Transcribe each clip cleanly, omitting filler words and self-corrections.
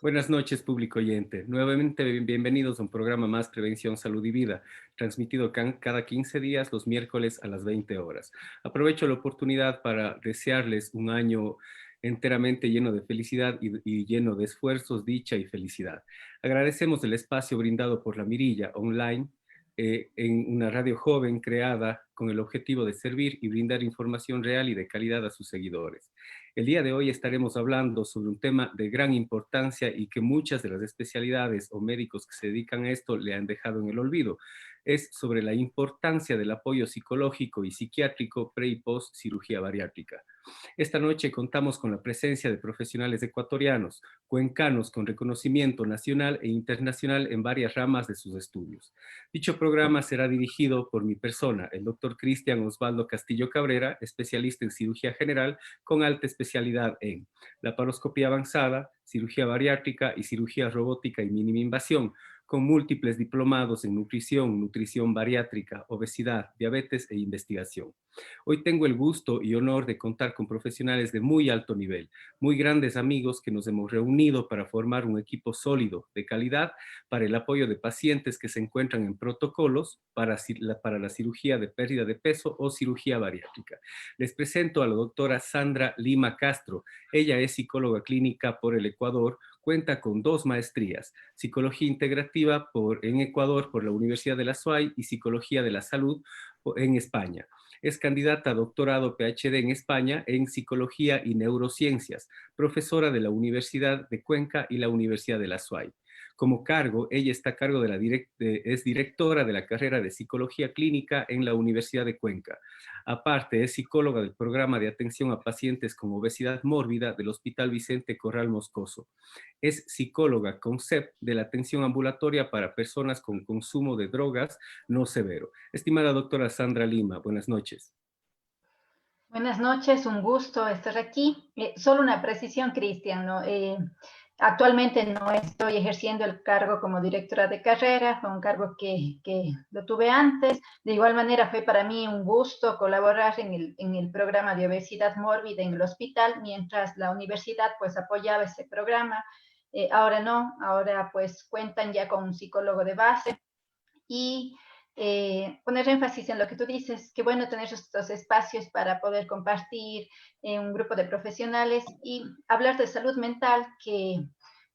Buenas noches, público oyente. Nuevamente bienvenidos a un programa más Prevención, Salud y Vida, transmitido cada 15 días los miércoles a las 20 horas. Aprovecho la oportunidad para desearles un año enteramente lleno de felicidad y lleno de esfuerzos, dicha y felicidad. Agradecemos el espacio brindado por La Mirilla Online en una radio joven creada con el objetivo de servir y brindar información real y de calidad a sus seguidores. El día de hoy estaremos hablando sobre un tema de gran importancia y que muchas de las especialidades o médicos que se dedican a esto le han dejado en el olvido. Es sobre la importancia del apoyo psicológico y psiquiátrico pre y post cirugía bariátrica. Esta noche contamos con la presencia de profesionales ecuatorianos, cuencanos con reconocimiento nacional e internacional en varias ramas de sus estudios. Dicho programa será dirigido por mi persona, el doctor Cristian Osvaldo Castillo Cabrera, especialista en cirugía general con alta especialidad en laparoscopía avanzada, cirugía bariátrica y cirugía robótica y mínima invasión, con múltiples diplomados en nutrición, nutrición bariátrica, obesidad, diabetes e investigación. Hoy tengo el gusto y honor de contar con profesionales de muy alto nivel, muy grandes amigos que nos hemos reunido para formar un equipo sólido, de calidad, para el apoyo de pacientes que se encuentran en protocolos para la cirugía de pérdida de peso o cirugía bariátrica. Les presento a la doctora Sandra Lima Castro. Ella es psicóloga clínica por el Ecuador, cuenta con 2 maestrías, psicología integrativa en Ecuador por la Universidad de la SUAY y psicología de la salud en España. Es candidata a doctorado PhD en España en Psicología y Neurociencias, profesora de la Universidad de Cuenca y la Universidad de la SUAY. Como cargo, ella está a cargo es directora de la carrera de Psicología Clínica en la Universidad de Cuenca. Aparte, es psicóloga del programa de atención a pacientes con obesidad mórbida del Hospital Vicente Corral Moscoso. Es psicóloga concept de la atención ambulatoria para personas con consumo de drogas no severo. Estimada doctora Sandra Lima, buenas noches. Buenas noches, un gusto estar aquí. Solo una precisión, Cristian, ¿no? Actualmente no estoy ejerciendo el cargo como directora de carrera, fue un cargo que lo tuve antes. De igual manera fue para mí un gusto colaborar en el programa de obesidad mórbida en el hospital, mientras la universidad pues apoyaba ese programa. Ahora no, ahora pues cuentan ya con un psicólogo de base y poner énfasis en lo que tú dices, que bueno tener estos espacios para poder compartir un grupo de profesionales y hablar de salud mental, que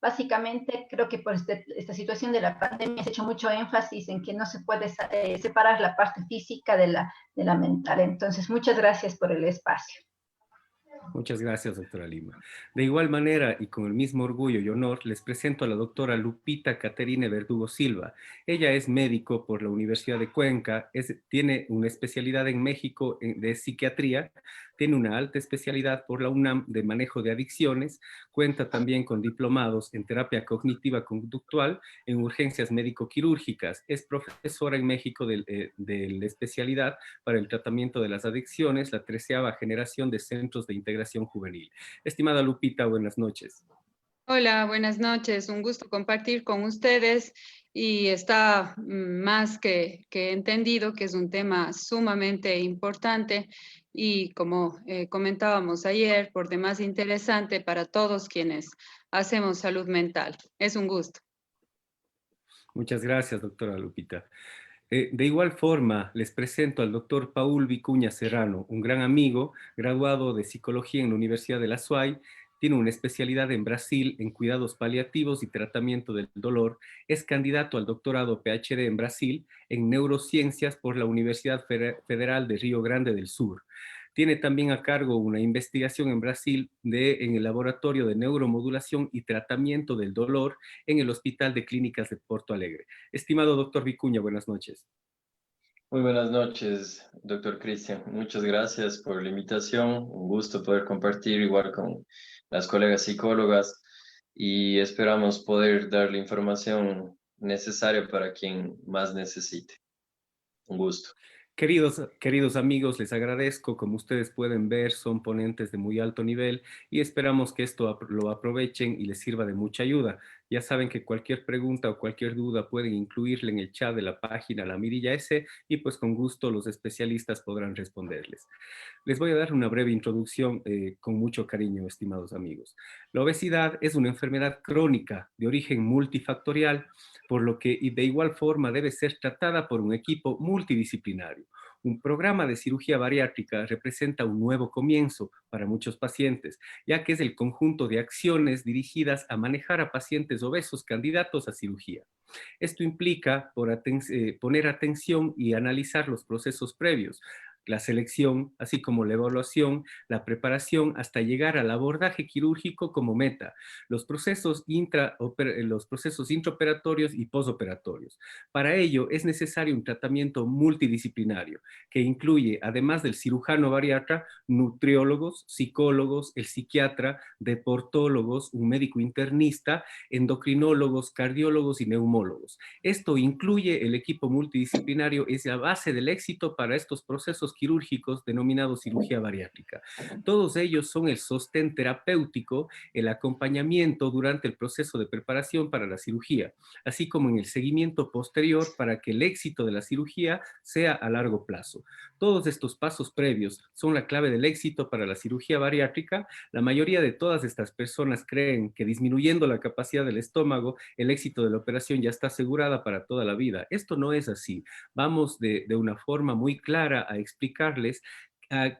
básicamente creo que por esta situación de la pandemia se ha hecho mucho énfasis en que no se puede separar la parte física de la mental. Entonces, muchas gracias por el espacio. Muchas gracias, doctora Lima. De igual manera y con el mismo orgullo y honor, les presento a la doctora Lupita Caterine Verdugo Silva. Ella es médico por la Universidad de Cuenca, tiene una especialidad en México de psiquiatría, tiene una alta especialidad por la UNAM de manejo de adicciones, cuenta también con diplomados en terapia cognitiva conductual, en urgencias médico-quirúrgicas, es profesora en México de la especialidad para el tratamiento de las adicciones, la 13ª generación de centros de integración juvenil. Estimada Lupita, buenas noches. Hola, buenas noches. Un gusto compartir con ustedes y está más que entendido que es un tema sumamente importante y como comentábamos ayer, por demás interesante para todos quienes hacemos salud mental. Es un gusto. Muchas gracias, doctora Lupita. De igual forma, les presento al doctor Paul Vicuña Serrano, un gran amigo, graduado de psicología en la Universidad de la SUAY, tiene una especialidad en Brasil en cuidados paliativos y tratamiento del dolor, es candidato al doctorado PhD en Brasil en neurociencias por la Universidad Federal de Río Grande del Sur. Tiene también a cargo una investigación en Brasil en el Laboratorio de Neuromodulación y Tratamiento del Dolor en el Hospital de Clínicas de Porto Alegre. Estimado doctor Vicuña, buenas noches. Muy buenas noches, doctor Cristian. Muchas gracias por la invitación. Un gusto poder compartir igual con las colegas psicólogas y esperamos poder dar la información necesaria para quien más necesite. Un gusto. Queridos amigos, les agradezco. Como ustedes pueden ver, son ponentes de muy alto nivel y esperamos que esto lo aprovechen y les sirva de mucha ayuda. Ya saben que cualquier pregunta o cualquier duda pueden incluirla en el chat de la página La Mirilla S y pues con gusto los especialistas podrán responderles. Les voy a dar una breve introducción con mucho cariño, estimados amigos. La obesidad es una enfermedad crónica de origen multifactorial, por lo que y de igual forma debe ser tratada por un equipo multidisciplinario. Un programa de cirugía bariátrica representa un nuevo comienzo para muchos pacientes, ya que es el conjunto de acciones dirigidas a manejar a pacientes obesos candidatos a cirugía. Esto implica poner atención y analizar los procesos previos, la selección, así como la evaluación, la preparación, hasta llegar al abordaje quirúrgico como meta, los procesos intraoperatorios y posoperatorios. Para ello es necesario un tratamiento multidisciplinario que incluye, además del cirujano bariatra, nutriólogos, psicólogos, el psiquiatra, deportólogos, un médico internista, endocrinólogos, cardiólogos y neumólogos. Esto incluye el equipo multidisciplinario, es la base del éxito para estos procesos quirúrgicos denominados cirugía bariátrica. Todos ellos son el sostén terapéutico, el acompañamiento durante el proceso de preparación para la cirugía, así como en el seguimiento posterior para que el éxito de la cirugía sea a largo plazo. Todos estos pasos previos son la clave del éxito para la cirugía bariátrica. La mayoría de todas estas personas creen que disminuyendo la capacidad del estómago, el éxito de la operación ya está asegurada para toda la vida. Esto no es así. Vamos de una forma muy clara a explicarles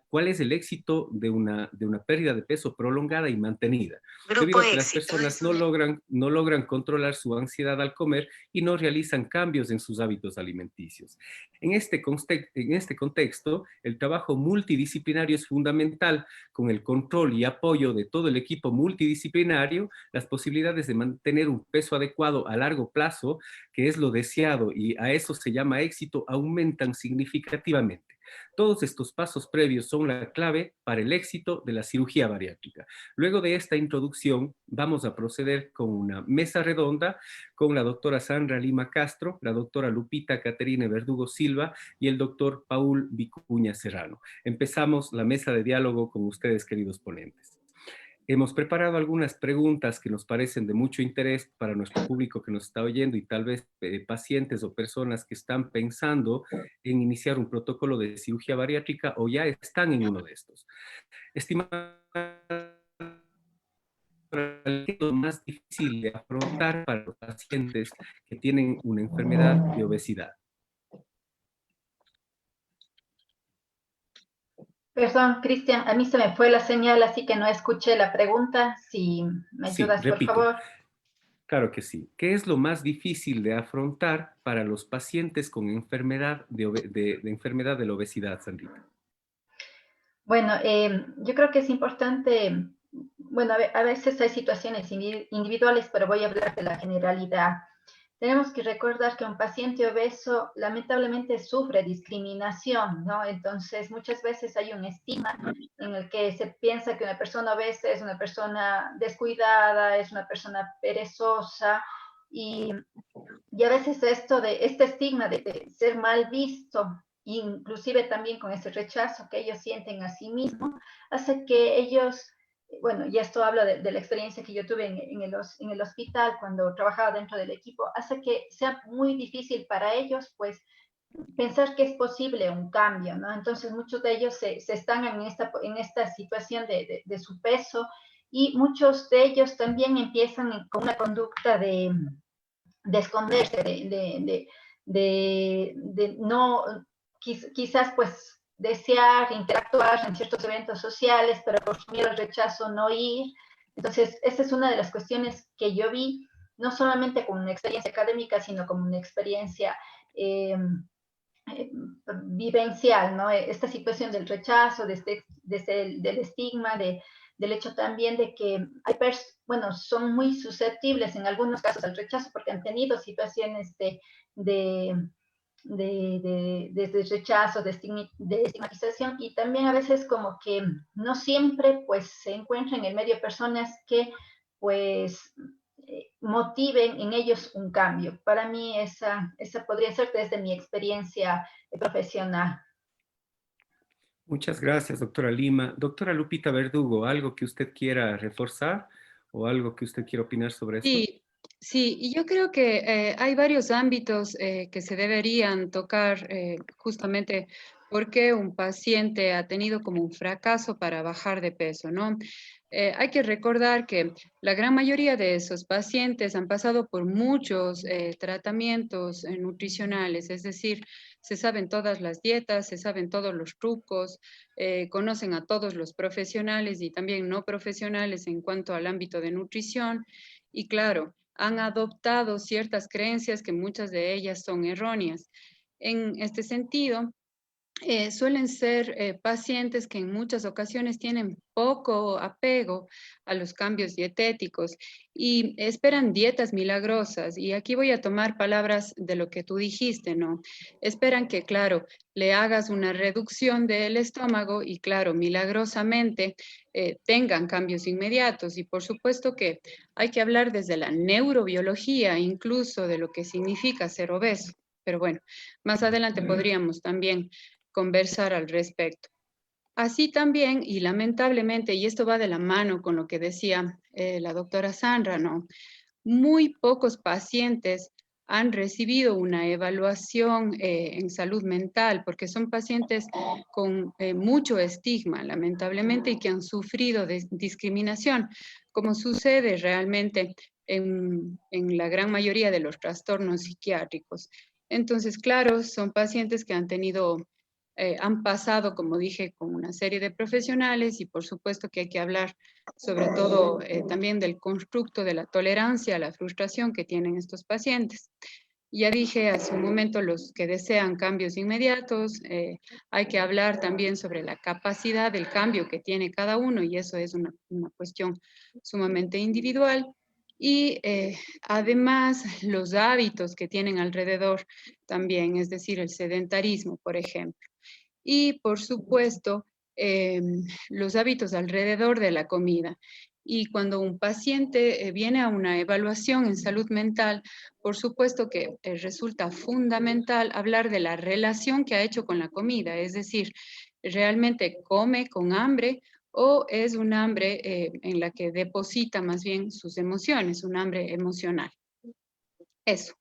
cuál es el éxito de una pérdida de peso prolongada y mantenida. Debido a que las personas no logran controlar su ansiedad al comer y no realizan cambios en sus hábitos alimenticios. En este contexto, el trabajo multidisciplinario es fundamental. Con el control y apoyo de todo el equipo multidisciplinario, las posibilidades de mantener un peso adecuado a largo plazo, que es lo deseado y a eso se llama éxito, aumentan significativamente. Todos estos pasos previos son la clave para el éxito de la cirugía bariátrica. Luego de esta introducción, vamos a proceder con una mesa redonda con la doctora Sandra Lima Castro, la doctora Lupita Caterine Verdugo Silva y el doctor Paul Vicuña Serrano. Empezamos la mesa de diálogo con ustedes, queridos ponentes. Hemos preparado algunas preguntas que nos parecen de mucho interés para nuestro público que nos está oyendo y tal vez pacientes o personas que están pensando en iniciar un protocolo de cirugía bariátrica o ya están en uno de estos. Estimado, ¿qué es lo más difícil de afrontar para los pacientes que tienen una enfermedad de obesidad? Perdón, Cristian, a mí se me fue la señal, así que no escuché la pregunta. Si me ayudas, Sí, repito. por favor. Claro que sí. ¿Qué es lo más difícil de afrontar para los pacientes con enfermedad de enfermedad de la obesidad, Sandrita? Bueno, yo creo que es importante, bueno, a veces hay situaciones individuales, pero voy a hablar de la generalidad. Tenemos que recordar que un paciente obeso lamentablemente sufre discriminación, ¿no? Entonces, muchas veces hay un estigma en el que se piensa que una persona obesa es una persona descuidada, es una persona perezosa, y a veces este estigma de ser mal visto, inclusive también con ese rechazo que ellos sienten a sí mismos, hace que ellos, bueno, y esto hablo de la experiencia que yo tuve en el hospital cuando trabajaba dentro del equipo, hace que sea muy difícil para ellos, pues, pensar que es posible un cambio, ¿no? Entonces muchos de ellos se están en esta situación de su peso, y muchos de ellos también empiezan con una conducta de esconderse, de no, quizás pues desear interactuar en ciertos eventos sociales, pero por miedo al rechazo no ir. Entonces, esa es una de las cuestiones que yo vi, no solamente como una experiencia académica, sino como una experiencia vivencial, ¿no? Esta situación del rechazo, del estigma, del hecho también de que hay bueno, son muy susceptibles en algunos casos al rechazo porque han tenido situaciones de rechazo, de estigmatización, y también a veces como que no siempre pues se encuentran en el medio personas que pues motiven en ellos un cambio. Para mí esa podría ser desde mi experiencia profesional. Muchas gracias, doctora Lima. Doctora Lupita Verdugo, ¿algo que usted quiera reforzar o algo que usted quiera opinar sobre esto? Sí, y yo creo que hay varios ámbitos que se deberían tocar justamente porque un paciente ha tenido como un fracaso para bajar de peso, ¿no? Hay que recordar que la gran mayoría de esos pacientes han pasado por muchos tratamientos nutricionales, es decir, se saben todas las dietas, se saben todos los trucos, conocen a todos los profesionales y también no profesionales en cuanto al ámbito de nutrición. Y claro, han adoptado ciertas creencias que muchas de ellas son erróneas. En este sentido, suelen ser pacientes que en muchas ocasiones tienen poco apego a los cambios dietéticos y esperan dietas milagrosas. Y aquí voy a tomar palabras de lo que tú dijiste, ¿no? Esperan que, claro, le hagas una reducción del estómago y, claro, milagrosamente tengan cambios inmediatos. Y por supuesto que hay que hablar desde la neurobiología, incluso de lo que significa ser obeso. Pero bueno, más adelante podríamos también conversar al respecto. Así también, y lamentablemente, y esto va de la mano con lo que decía la doctora Sandra, ¿no? Muy pocos pacientes han recibido una evaluación en salud mental porque son pacientes con mucho estigma, lamentablemente, y que han sufrido de discriminación, como sucede realmente en la gran mayoría de los trastornos psiquiátricos. Entonces, claro, son pacientes que han tenido han pasado, como dije, con una serie de profesionales y por supuesto que hay que hablar sobre todo también del constructo de la tolerancia a la frustración que tienen estos pacientes. Ya dije hace un momento los que desean cambios inmediatos, hay que hablar también sobre la capacidad del cambio que tiene cada uno y eso es una cuestión sumamente individual. Y además los hábitos que tienen alrededor también, es decir, el sedentarismo, por ejemplo. Y por supuesto, los hábitos alrededor de la comida. Y cuando un paciente viene a una evaluación en salud mental, por supuesto que resulta fundamental hablar de la relación que ha hecho con la comida, es decir, realmente come con hambre o es un hambre en la que deposita más bien sus emociones, un hambre emocional. Eso.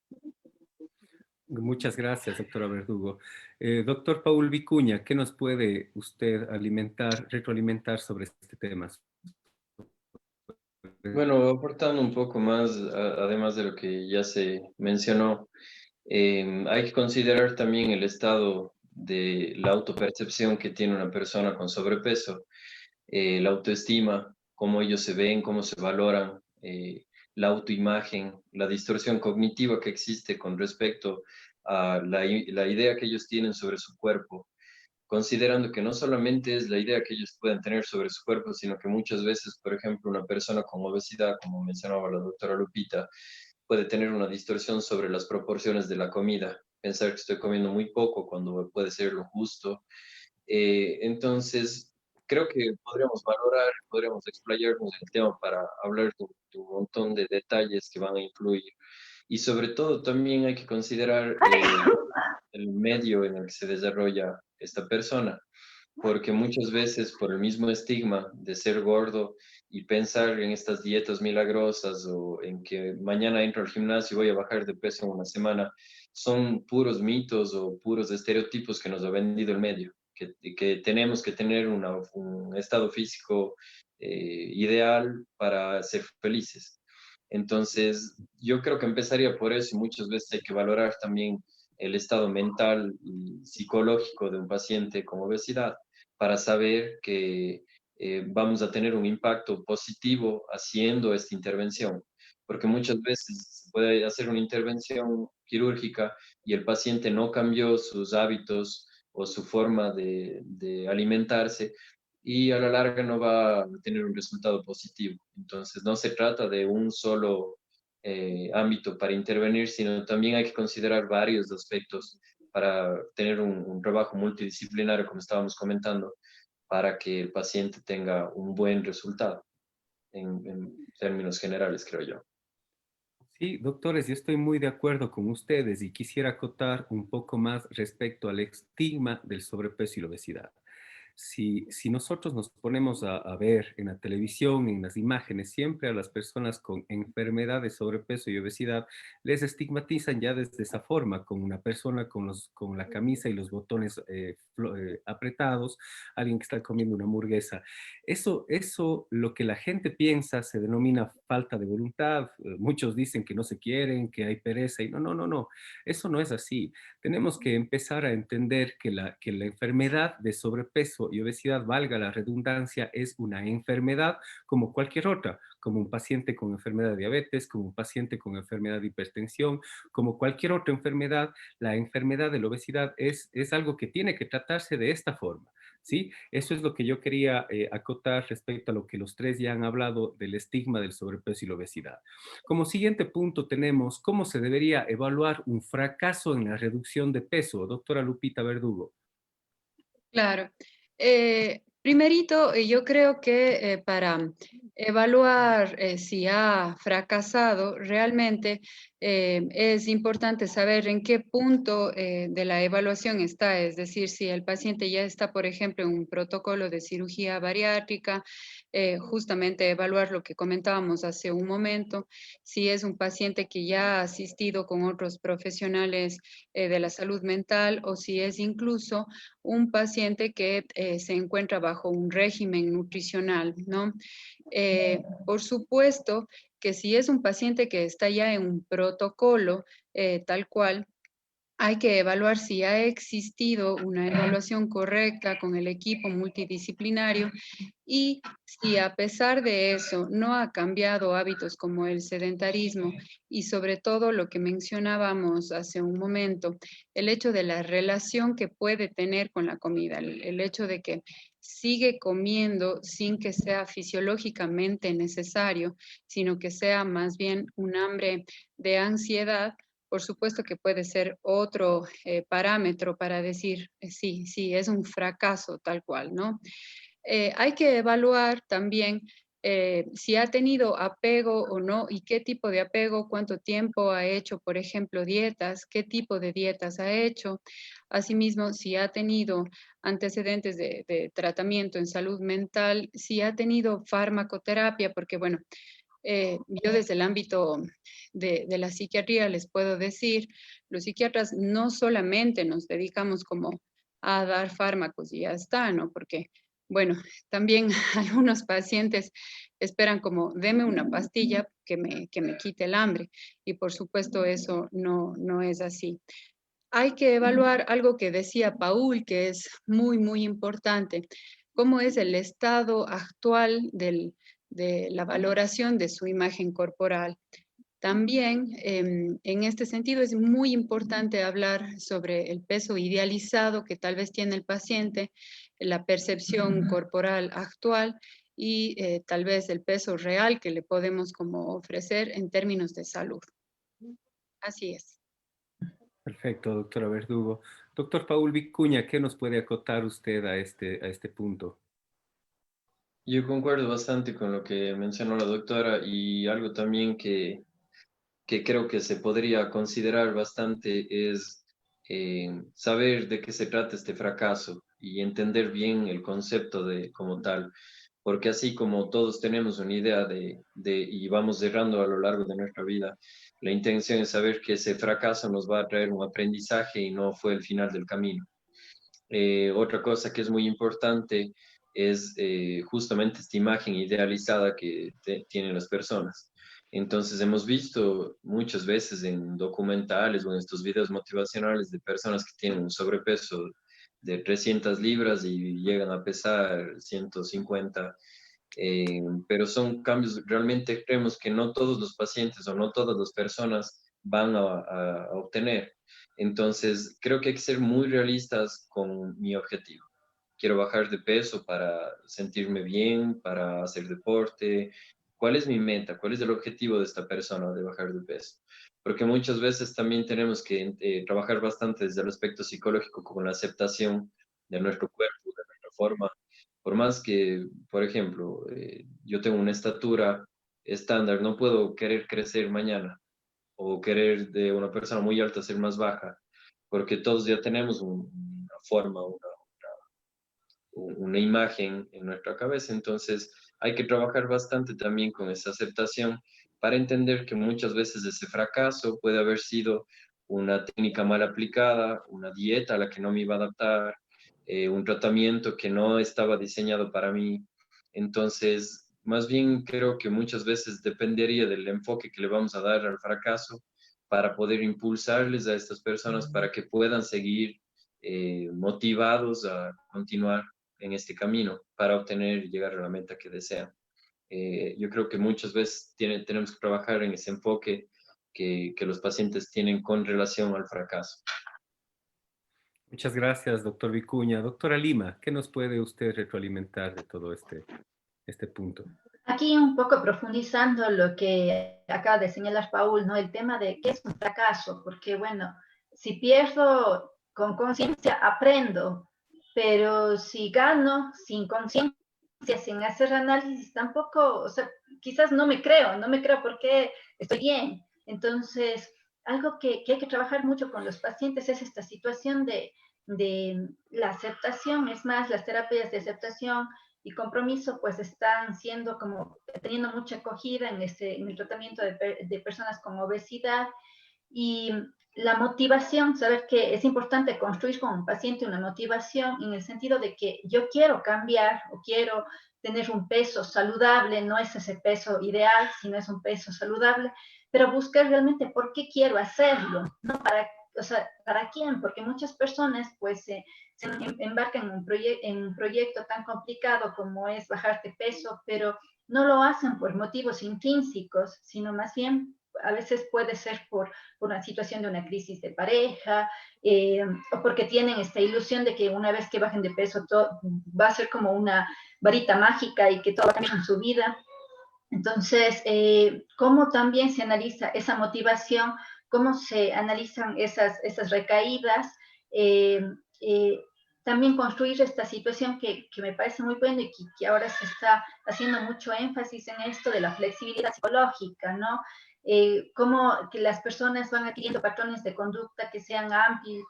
Muchas gracias, doctora Verdugo. Doctor Paul Vicuña, ¿qué nos puede usted retroalimentar sobre este tema? Bueno, aportando un poco más, además de lo que ya se mencionó, hay que considerar también el estado de la autopercepción que tiene una persona con sobrepeso, la autoestima, cómo ellos se ven, cómo se valoran, la autoimagen, la distorsión cognitiva que existe con respecto a la idea que ellos tienen sobre su cuerpo, considerando que no solamente es la idea que ellos pueden tener sobre su cuerpo, sino que muchas veces, por ejemplo, una persona con obesidad, como mencionaba la doctora Lupita, puede tener una distorsión sobre las proporciones de la comida, pensar que estoy comiendo muy poco cuando puede ser lo justo. Entonces, creo que podríamos valorar, podríamos explayarnos en el tema para hablar de un montón de detalles que van a influir. Y sobre todo también hay que considerar el medio en el que se desarrolla esta persona, porque muchas veces por el mismo estigma de ser gordo y pensar en estas dietas milagrosas o en que mañana entro al gimnasio y voy a bajar de peso en una semana, son puros mitos o puros estereotipos que nos ha vendido el medio, que tenemos que tener un estado físico ideal para ser felices. Entonces, yo creo que empezaría por eso y muchas veces hay que valorar también el estado mental y psicológico de un paciente con obesidad para saber que vamos a tener un impacto positivo haciendo esta intervención. Porque muchas veces se puede hacer una intervención quirúrgica y el paciente no cambió sus hábitos o su forma de alimentarse y a la larga no va a tener un resultado positivo. Entonces, no se trata de un solo ámbito para intervenir, sino también hay que considerar varios aspectos para tener un trabajo multidisciplinario, como estábamos comentando, para que el paciente tenga un buen resultado en términos generales, creo yo. Sí, doctores, yo estoy muy de acuerdo con ustedes y quisiera acotar un poco más respecto al estigma del sobrepeso y la obesidad. si nosotros nos ponemos a ver en la televisión, en las imágenes, siempre a las personas con enfermedad de sobrepeso y obesidad, les estigmatizan ya desde esa forma, con una persona con la camisa y los botones apretados, alguien que está comiendo una hamburguesa. Eso, lo que la gente piensa se denomina falta de voluntad. Muchos dicen que no se quieren, que hay pereza, y no, no, no, no. Eso no es así. Tenemos que empezar a entender que la enfermedad de sobrepeso y obesidad, valga la redundancia, es una enfermedad como cualquier otra, como un paciente con enfermedad de diabetes, como un paciente con enfermedad de hipertensión, como cualquier otra enfermedad. La enfermedad de la obesidad es algo que tiene que tratarse de esta forma, ¿sí? Eso es lo que yo quería acotar respecto a lo que los tres ya han hablado del estigma del sobrepeso y la obesidad. Como siguiente punto tenemos cómo se debería evaluar un fracaso en la reducción de peso. Doctora Lupita Verdugo. Claro. Primerito, yo creo que para evaluar si ha fracasado, realmente es importante saber en qué punto de la evaluación está, es decir, si el paciente ya está, por ejemplo, en un protocolo de cirugía bariátrica, justamente evaluar lo que comentábamos hace un momento, si es un paciente que ya ha asistido con otros profesionales de la salud mental o si es incluso un paciente que se encuentra bajo un régimen nutricional, ¿no? Por supuesto que si es un paciente que está ya en un protocolo tal cual, hay que evaluar si ha existido una evaluación correcta con el equipo multidisciplinario y si a pesar de eso no ha cambiado hábitos como el sedentarismo y sobre todo lo que mencionábamos hace un momento, el hecho de la relación que puede tener con la comida, el hecho de que sigue comiendo sin que sea fisiológicamente necesario, sino que sea más bien un hambre de ansiedad. Por supuesto que puede ser otro parámetro para decir, sí, sí, es un fracaso tal cual, ¿no? Hay que evaluar también si ha tenido apego o no y qué tipo de apego, cuánto tiempo ha hecho, por ejemplo, dietas, qué tipo de dietas ha hecho. Asimismo, si ha tenido antecedentes de tratamiento en salud mental, si ha tenido farmacoterapia, porque bueno, yo desde el ámbito de la psiquiatría les puedo decir, los psiquiatras no solamente nos dedicamos como a dar fármacos y ya está, ¿no? Porque, bueno, también algunos pacientes esperan como, deme una pastilla que me quite el hambre. Y por supuesto eso no es así. Hay que evaluar algo que decía Paul, que es muy, muy importante. ¿Cómo es el estado actual de la valoración de su imagen corporal? También, en este sentido, es muy importante hablar sobre el peso idealizado que tal vez tiene el paciente, la percepción corporal actual y tal vez el peso real que le podemos como ofrecer en términos de salud. Así es. Perfecto, doctora Verdugo. Doctor Paul Vicuña, ¿qué nos puede acotar usted a este punto? Yo concuerdo bastante con lo que mencionó la doctora y algo también que creo que se podría considerar bastante es saber de qué se trata este fracaso y entender bien el concepto de como tal, porque así como todos tenemos una idea y vamos errando a lo largo de nuestra vida, la intención es saber que ese fracaso nos va a traer un aprendizaje y no fue el final del camino. Otra cosa que es muy importante es justamente esta imagen idealizada que tienen las personas. Entonces hemos visto muchas veces en documentales o en estos videos motivacionales de personas que tienen un sobrepeso de 300 libras y llegan a pesar 150, pero son cambios realmente extremos que no todos los pacientes o no todas las personas van a obtener. Entonces, creo que hay que ser muy realistas con mi objetivo. Quiero bajar de peso para sentirme bien, para hacer deporte. ¿Cuál es mi meta? ¿Cuál es el objetivo de esta persona de bajar de peso? Porque muchas veces también tenemos que trabajar bastante desde el aspecto psicológico con la aceptación de nuestro cuerpo, de nuestra forma. Por más que, por ejemplo, yo tengo una estatura estándar, no puedo querer crecer mañana o querer de una persona muy alta ser más baja, porque todos ya tenemos una forma, una imagen en nuestra cabeza. Entonces hay que trabajar bastante también con esa aceptación para entender que muchas veces ese fracaso puede haber sido una técnica mal aplicada, una dieta a la que no me iba a adaptar, un tratamiento que no estaba diseñado para mí. Entonces, más bien creo que muchas veces dependería del enfoque que le vamos a dar al fracaso para poder impulsarles a estas personas para que puedan seguir motivados a continuar en este camino para obtener y llegar a la meta que desean. Yo creo que muchas veces tenemos que trabajar en ese enfoque que los pacientes tienen con relación al fracaso. Muchas gracias, doctor Vicuña. Doctora Lima, ¿qué nos puede usted retroalimentar de todo este punto? Aquí un poco profundizando lo que acaba de señalar Paul, ¿no? El tema de qué es un fracaso, porque bueno, si pierdo con conciencia, aprendo, pero si gano sin conciencia, sin hacer análisis, tampoco, o sea, quizás no me creo porque estoy bien. Entonces, algo que hay que trabajar mucho con los pacientes es esta situación de la aceptación, es más, las terapias de aceptación y compromiso pues están siendo como teniendo mucha acogida en el tratamiento de personas con obesidad y la motivación, saber que es importante construir con un paciente una motivación en el sentido de que yo quiero cambiar o quiero tener un peso saludable, no es ese peso ideal, sino es un peso saludable, pero buscar realmente por qué quiero hacerlo, no para, o sea, para quién, porque muchas personas pues se embarcan en un proyecto tan complicado como es bajar de peso, pero no lo hacen por motivos intrínsecos, sino más bien a veces puede ser por una situación de una crisis de pareja, o porque tienen esta ilusión de que una vez que bajen de peso todo va a ser como una varita mágica y que todo va a cambiar en su vida. Entonces, ¿cómo también se analiza esa motivación? ¿Cómo se analizan esas recaídas? Eh, eh, también construir esta situación que me parece muy bueno y que ahora se está haciendo mucho énfasis en esto de la flexibilidad psicológica, ¿no? Cómo que las personas van adquiriendo patrones de conducta que sean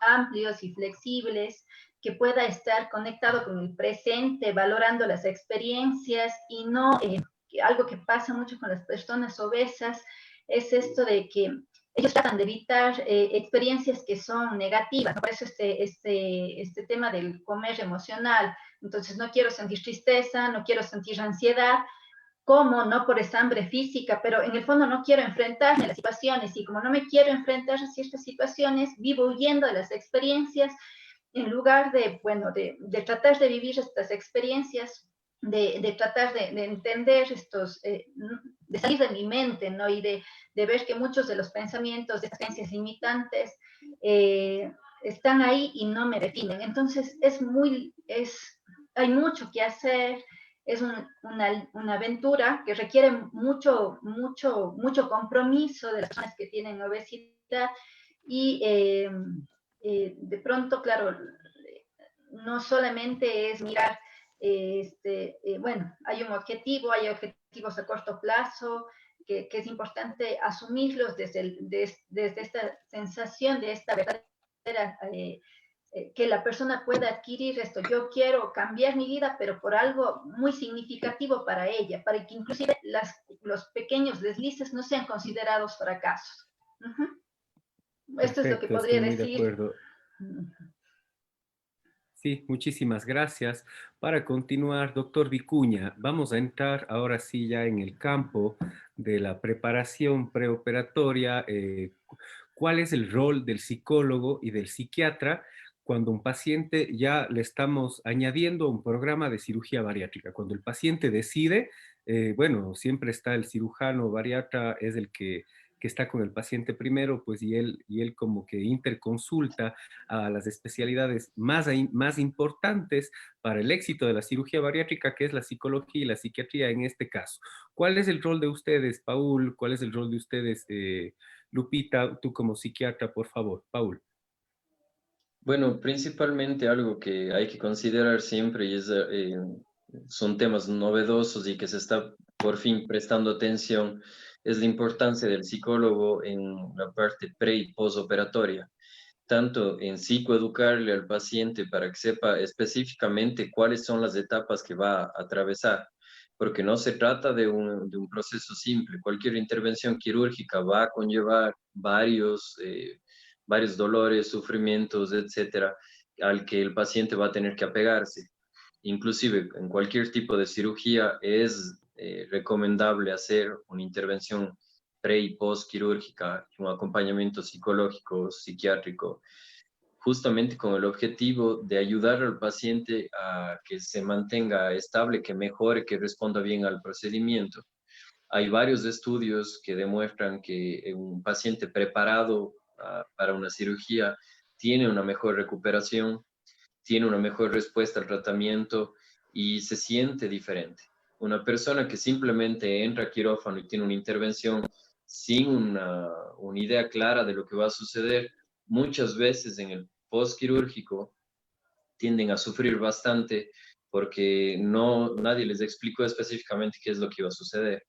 amplios y flexibles, que pueda estar conectado con el presente, valorando las experiencias y no algo que pasa mucho con las personas obesas es esto de que ellos tratan de evitar experiencias que son negativas, ¿no? Por eso este tema del comer emocional. Entonces, no quiero sentir tristeza, no quiero sentir ansiedad, como no por esa hambre física, pero en el fondo no quiero enfrentarme a las situaciones y como no me quiero enfrentar a ciertas situaciones, vivo huyendo de las experiencias en lugar de, bueno, de tratar de vivir estas experiencias, de tratar de entender estos, de salir de mi mente, ¿no? Y de ver que muchos de los pensamientos, de estas creencias limitantes, están ahí y no me definen. Entonces, hay mucho que hacer, es una aventura que requiere mucho compromiso de las personas que tienen obesidad y de pronto, claro, no solamente es mirar, bueno, hay un objetivo, hay objetivos a corto plazo, que es importante asumirlos desde esta sensación de esta verdadera, que la persona pueda adquirir esto. Yo quiero cambiar mi vida, pero por algo muy significativo para ella, para que inclusive los pequeños deslices no sean considerados fracasos. Esto es lo que Perfecto, estoy podría muy de decir. acuerdo. Sí, muchísimas gracias. Para continuar, doctor Vicuña, vamos a entrar ahora sí ya en el campo de la preparación preoperatoria. ¿Cuál es el rol del psicólogo y del psiquiatra cuando un paciente ya le estamos añadiendo un programa de cirugía bariátrica? Cuando el paciente decide, bueno, siempre está el cirujano bariatra, es el que está con el paciente primero, pues y él como que interconsulta a las especialidades más importantes para el éxito de la cirugía bariátrica, que es la psicología y la psiquiatría en este caso. ¿Cuál es el rol de ustedes, Paul? ¿Cuál es el rol de ustedes, Lupita, tú como psiquiatra, por favor? Paul. Bueno, principalmente algo que hay que considerar siempre y son temas novedosos y que se está por fin prestando atención, es la importancia del psicólogo en la parte pre y postoperatoria. tanto en psicoeducarle al paciente para que sepa específicamente cuáles son las etapas que va a atravesar, porque no se trata de un proceso simple. Cualquier intervención quirúrgica va a conllevar varios dolores, sufrimientos, etcétera, al que el paciente va a tener que apegarse. Inclusive en cualquier tipo de cirugía es recomendable hacer una intervención pre y post quirúrgica, un acompañamiento psicológico, psiquiátrico, justamente con el objetivo de ayudar al paciente a que se mantenga estable, que mejore, que responda bien al procedimiento. Hay varios estudios que demuestran que un paciente preparado para una cirugía tiene una mejor recuperación, tiene una mejor respuesta al tratamiento y se siente diferente. Una persona que simplemente entra a quirófano y tiene una intervención sin una idea clara de lo que va a suceder, muchas veces en el postquirúrgico tienden a sufrir bastante porque nadie les explicó específicamente qué es lo que iba a suceder.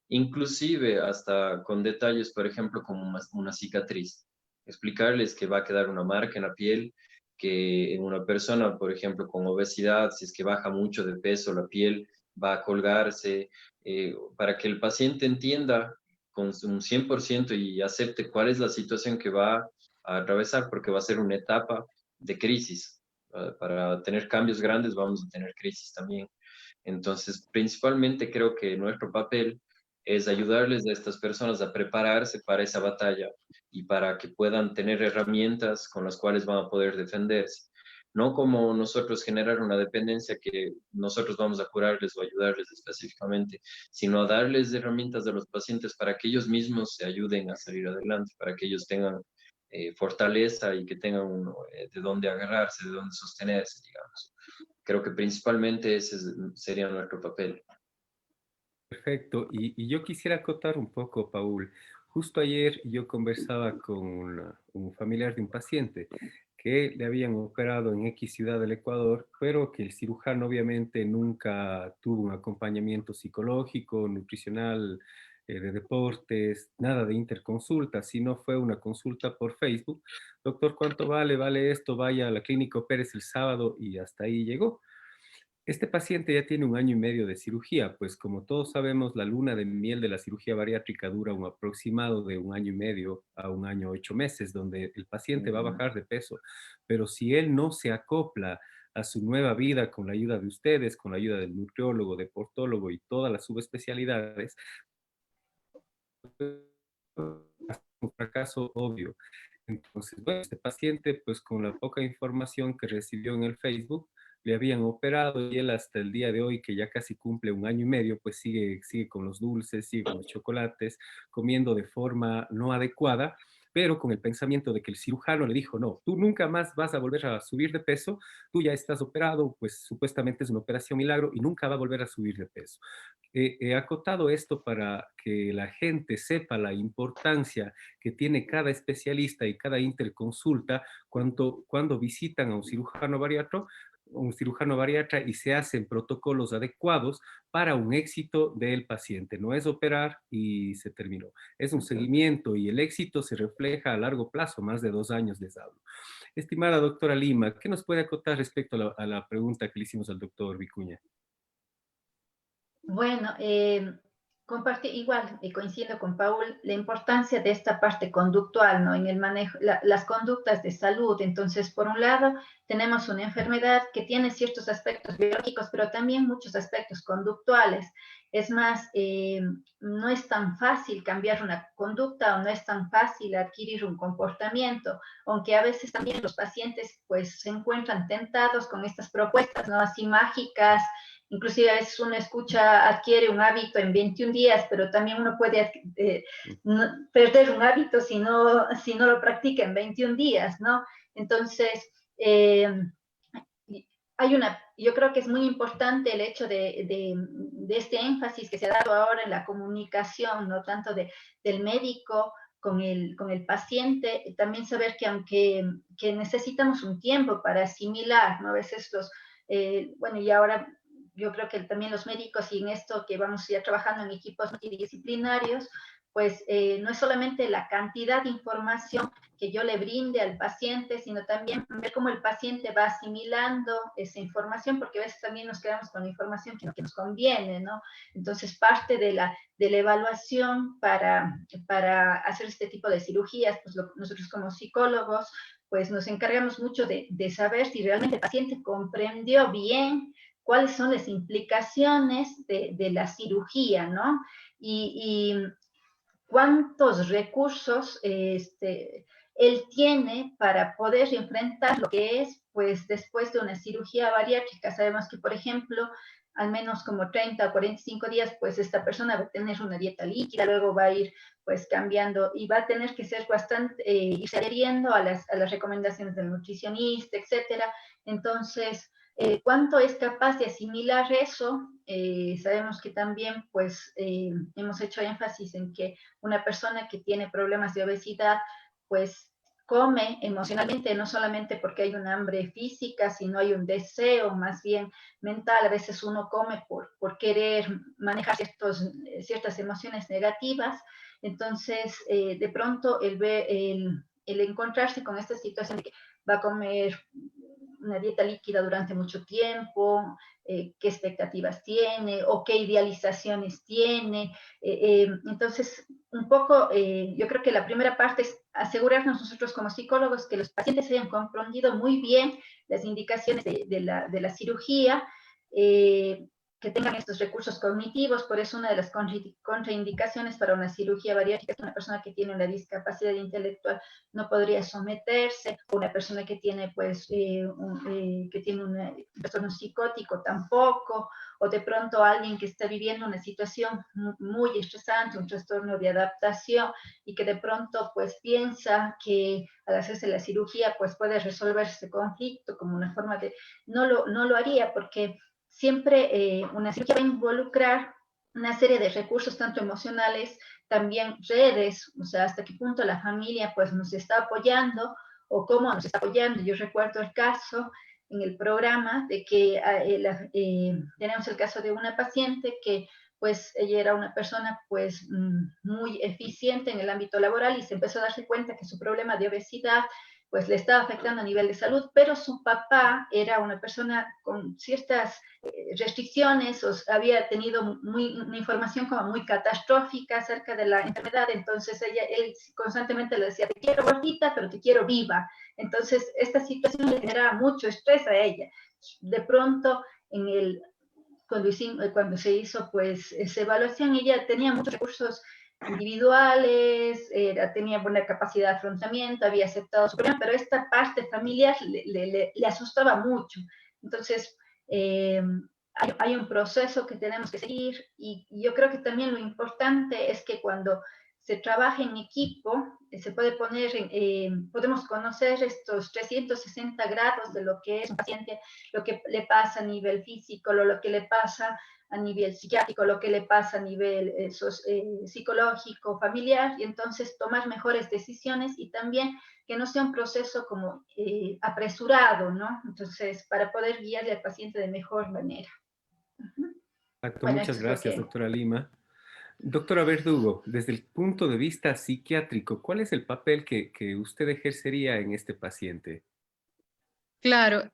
Inclusive hasta con detalles, por ejemplo, como una cicatriz. Explicarles que va a quedar una marca en la piel, que en una persona, por ejemplo, con obesidad, si es que baja mucho de peso, la piel va a colgarse, para que el paciente entienda con un 100% y acepte cuál es la situación que va a atravesar, porque va a ser una etapa de crisis. Para tener cambios grandes vamos a tener crisis también. Entonces, principalmente creo que nuestro papel es ayudarles a estas personas a prepararse para esa batalla y para que puedan tener herramientas con las cuales van a poder defenderse. No como nosotros generar una dependencia que nosotros vamos a curarles o ayudarles específicamente, sino a darles herramientas a los pacientes para que ellos mismos se ayuden a salir adelante, para que ellos tengan fortaleza y que tengan de dónde agarrarse, de dónde sostenerse, digamos. Creo que principalmente ese sería nuestro papel. Perfecto. Y yo quisiera acotar un poco, Paul. Justo ayer yo conversaba con un familiar de un paciente que le habían operado en X ciudad del Ecuador, pero que el cirujano obviamente nunca tuvo un acompañamiento psicológico, nutricional, de deportes, nada de interconsulta, sino fue una consulta por Facebook. Doctor, ¿cuánto vale? Vale esto, vaya a la clínica, Pérez el sábado y hasta ahí llegó. Este paciente ya tiene un año y medio de cirugía, pues como todos sabemos, la luna de miel de la cirugía bariátrica dura un aproximado de un año y medio a un año 8 meses, donde el paciente va a bajar de peso. Pero si él no se acopla a su nueva vida con la ayuda de ustedes, con la ayuda del nutriólogo, deportólogo y todas las subespecialidades, un fracaso obvio. Entonces, bueno, este paciente, pues con la poca información que recibió en el Facebook, le habían operado y él hasta el día de hoy, que ya casi cumple un año y medio, pues sigue con los dulces, sigue con los chocolates, comiendo de forma no adecuada, pero con el pensamiento de que el cirujano le dijo, no, tú nunca más vas a volver a subir de peso, tú ya estás operado, pues supuestamente es una operación milagro y nunca va a volver a subir de peso. He acotado esto para que la gente sepa la importancia que tiene cada especialista y cada interconsulta cuando visitan a un cirujano bariatra y se hacen protocolos adecuados para un éxito del paciente. No es operar y se terminó. Es un seguimiento y el éxito se refleja a largo plazo, más de 2 años les hablo. Estimada doctora Lima, ¿qué nos puede acotar respecto a la pregunta que le hicimos al doctor Vicuña? Bueno, compartí igual, y coincido con Paul, la importancia de esta parte conductual, ¿no? En el manejo, las conductas de salud. Entonces, por un lado, tenemos una enfermedad que tiene ciertos aspectos biológicos, pero también muchos aspectos conductuales. Es más, no es tan fácil cambiar una conducta o no es tan fácil adquirir un comportamiento, aunque a veces también los pacientes pues se encuentran tentados con estas propuestas, ¿no? Así mágicas. Inclusive a veces uno escucha, adquiere un hábito en 21 días, pero también uno puede perder un hábito si no lo practica en 21 días, ¿no? Entonces, yo creo que es muy importante el hecho de este énfasis que se ha dado ahora en la comunicación, no tanto del médico con el paciente, también saber que aunque que necesitamos un tiempo para asimilar, ¿no? A veces bueno, y ahora yo creo que también los médicos y en esto que vamos ya trabajando en equipos multidisciplinarios, pues no es solamente la cantidad de información que yo le brinde al paciente, sino también ver cómo el paciente va asimilando esa información, porque a veces también nos quedamos con la información que nos conviene, ¿no? Entonces, parte de la evaluación para hacer este tipo de cirugías, pues nosotros como psicólogos, pues nos encargamos mucho de saber si realmente el paciente comprendió bien cuáles son las implicaciones de la cirugía, ¿no? Y cuántos recursos él tiene para poder enfrentar lo que es, pues, después de una cirugía bariátrica. Sabemos que, por ejemplo, al menos como 30 o 45 días, pues esta persona va a tener una dieta líquida, luego va a ir pues cambiando y va a tener que ser bastante, irse adheriendo a las recomendaciones del nutricionista, etcétera. Entonces, ¿cuánto es capaz de asimilar eso? Sabemos que también pues hemos hecho énfasis en que una persona que tiene problemas de obesidad pues come emocionalmente, no solamente porque hay una hambre física, sino hay un deseo más bien mental. A veces uno come por querer manejar ciertas emociones negativas. Entonces, de pronto, el encontrarse con esta situación de que va a comer una dieta líquida durante mucho tiempo, qué expectativas tiene o qué idealizaciones tiene. Entonces, un poco, yo creo que la primera parte es asegurarnos nosotros como psicólogos que los pacientes hayan comprendido muy bien las indicaciones de la cirugía, que tengan estos recursos cognitivos. Por eso una de las contraindicaciones para una cirugía bariátrica es que una persona que tiene una discapacidad intelectual no podría someterse, o una persona que tiene pues que tiene un trastorno psicótico tampoco, o de pronto alguien que está viviendo una situación muy estresante, un trastorno de adaptación, y que de pronto pues piensa que al hacerse la cirugía pues puede resolver ese conflicto como una forma de, no lo haría, porque siempre una cirugía va a involucrar una serie de recursos, tanto emocionales, también redes, o sea, hasta qué punto la familia pues nos está apoyando o cómo nos está apoyando. Yo recuerdo el caso en el programa de que tenemos el caso de una paciente que pues ella era una persona pues muy eficiente en el ámbito laboral y se empezó a darse cuenta que su problema de obesidad pues le estaba afectando a nivel de salud, pero su papá era una persona con ciertas restricciones, o había tenido una información como muy catastrófica acerca de la enfermedad. Entonces él constantemente le decía, te quiero gordita, pero te quiero viva. Entonces esta situación le generaba mucho estrés a ella. De pronto, cuando se hizo pues esa evaluación, ella tenía muchos recursos individuales, tenía buena capacidad de afrontamiento, había aceptado su problema, pero esta parte familiar le asustaba mucho. Entonces, hay un proceso que tenemos que seguir, y yo creo que también lo importante es que cuando se trabaja en equipo, se puede poner, podemos conocer estos 360 grados de lo que es un paciente, lo que le pasa a nivel físico, lo que le pasa a nivel psiquiátrico, lo que le pasa a nivel psicológico, familiar, y entonces tomar mejores decisiones, y también que no sea un proceso como apresurado, ¿no? Entonces, para poder guiarle al paciente de mejor manera. Exacto, Bueno, muchas eso es lo gracias, que... doctora Lima. Doctora Verdugo, desde el punto de vista psiquiátrico, ¿cuál es el papel que usted ejercería en este paciente? Claro,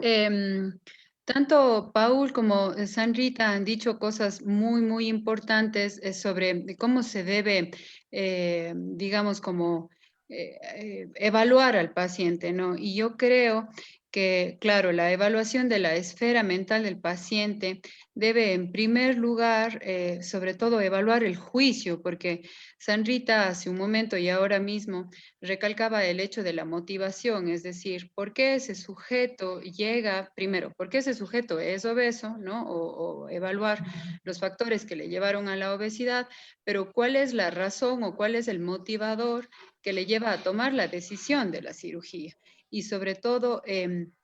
tanto Paul como Sanrita han dicho cosas muy, muy importantes sobre cómo se debe, digamos, como evaluar al paciente, ¿no? Y yo creo que, claro, la evaluación de la esfera mental del paciente debe, en primer lugar, sobre todo, evaluar el juicio, porque Sanrita hace un momento y ahora mismo recalcaba el hecho de la motivación, es decir, ¿por qué ese sujeto llega, primero, por qué ese sujeto es obeso, ¿no? O evaluar los factores que le llevaron a la obesidad, pero cuál es la razón o cuál es el motivador que le lleva a tomar la decisión de la cirugía. Y sobre todo,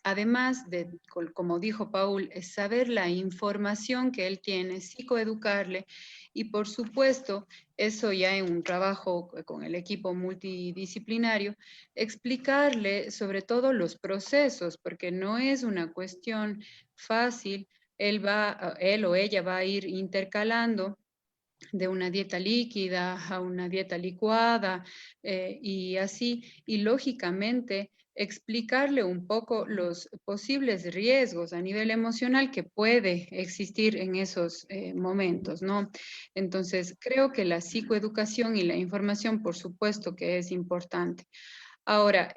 además de, como dijo Paul, es saber la información que él tiene, psicoeducarle, y por supuesto, eso ya en un trabajo con el equipo multidisciplinario, explicarle sobre todo los procesos, porque no es una cuestión fácil. Él o ella va a ir intercalando de una dieta líquida a una dieta licuada y así, y lógicamente explicarle un poco los posibles riesgos a nivel emocional que puede existir en esos momentos, ¿no? Entonces, creo que la psicoeducación y la información, por supuesto que es importante. Ahora,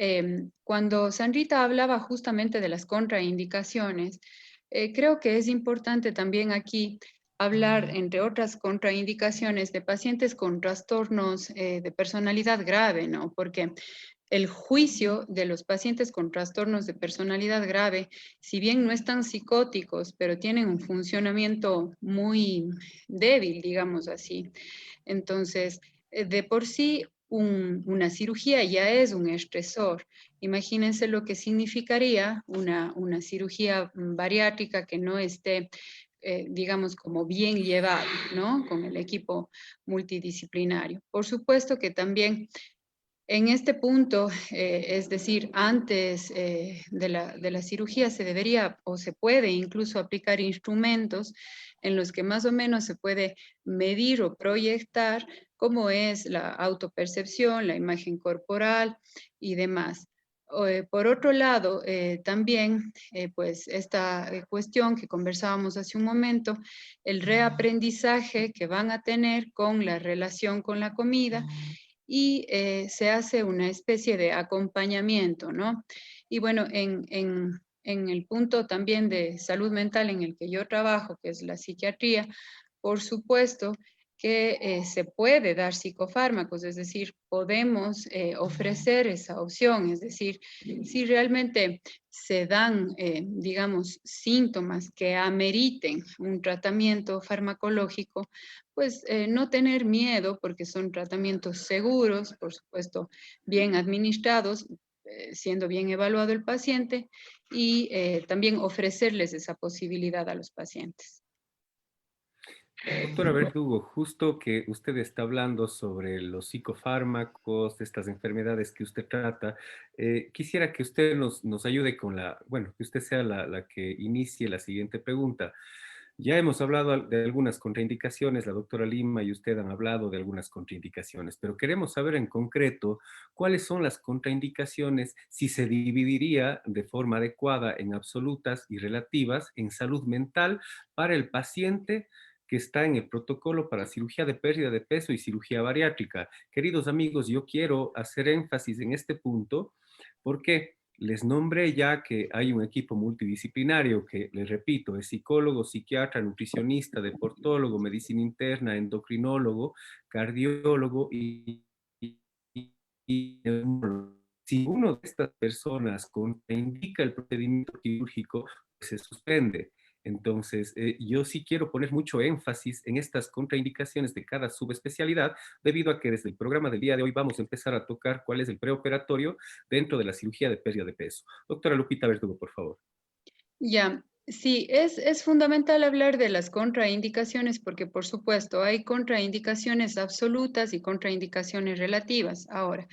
cuando Sandrita hablaba justamente de las contraindicaciones, creo que es importante también aquí hablar, entre otras contraindicaciones, de pacientes con trastornos de personalidad grave, ¿no? Porque el juicio de los pacientes con trastornos de personalidad grave, si bien no están psicóticos, pero tienen un funcionamiento muy débil, digamos así. Entonces, de por sí, una cirugía ya es un estresor. Imagínense lo que significaría una cirugía bariátrica que no esté, digamos, como bien llevada, ¿no? Con el equipo multidisciplinario. Por supuesto que también en este punto, es decir, antes de la cirugía se debería o se puede incluso aplicar instrumentos en los que más o menos se puede medir o proyectar cómo es la autopercepción, la imagen corporal y demás. Por otro lado, también, pues esta cuestión que conversábamos hace un momento, el reaprendizaje que van a tener con la relación con la comida y se hace una especie de acompañamiento, ¿no? Y bueno, en el punto también de salud mental en el que yo trabajo, que es la psiquiatría, por supuesto que se puede dar psicofármacos, es decir, podemos ofrecer esa opción, es decir, si realmente se dan, digamos, síntomas que ameriten un tratamiento farmacológico, pues no tener miedo porque son tratamientos seguros, por supuesto, bien administrados, siendo bien evaluado el paciente y también ofrecerles esa posibilidad a los pacientes. Doctora Verdugo, justo que usted está hablando sobre los psicofármacos, de estas enfermedades que usted trata, quisiera que usted nos ayude con bueno, que usted sea la que inicie la siguiente pregunta. Ya hemos hablado de algunas contraindicaciones, la doctora Lima y usted han hablado de algunas contraindicaciones, pero queremos saber en concreto cuáles son las contraindicaciones, si se dividiría de forma adecuada en absolutas y relativas en salud mental para el paciente que está en el protocolo para cirugía de pérdida de peso y cirugía bariátrica. Queridos amigos, yo quiero hacer énfasis en este punto porque les nombré ya que hay un equipo multidisciplinario que, les repito, es psicólogo, psiquiatra, nutricionista, deportólogo, medicina interna, endocrinólogo, cardiólogo y neumólogo. Si uno de estas personas contraindica el procedimiento quirúrgico, pues se suspende. Entonces, yo sí quiero poner mucho énfasis en estas contraindicaciones de cada subespecialidad, debido a que desde el programa del día de hoy vamos a empezar a tocar cuál es el preoperatorio dentro de la cirugía de pérdida de peso. Doctora Lupita Verdugo, por favor. Ya, sí, es fundamental hablar de las contraindicaciones porque, por supuesto, hay contraindicaciones absolutas y contraindicaciones relativas. Ahora,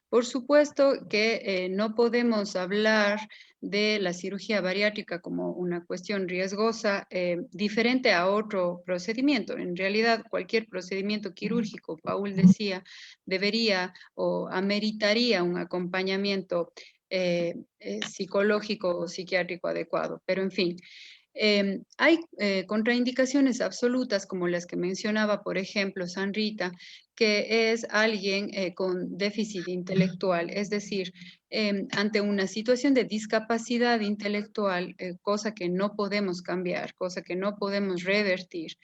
por supuesto que no podemos hablar de la cirugía bariátrica como una cuestión riesgosa diferente a otro procedimiento. En realidad, cualquier procedimiento quirúrgico, Paul decía, debería o ameritaría un acompañamiento psicológico o psiquiátrico adecuado. Pero en fin, hay contraindicaciones absolutas como las que mencionaba, por ejemplo, Sanrita, que es alguien con déficit intelectual, es decir, ante una situación de discapacidad intelectual, cosa que no podemos cambiar, cosa que no podemos revertir.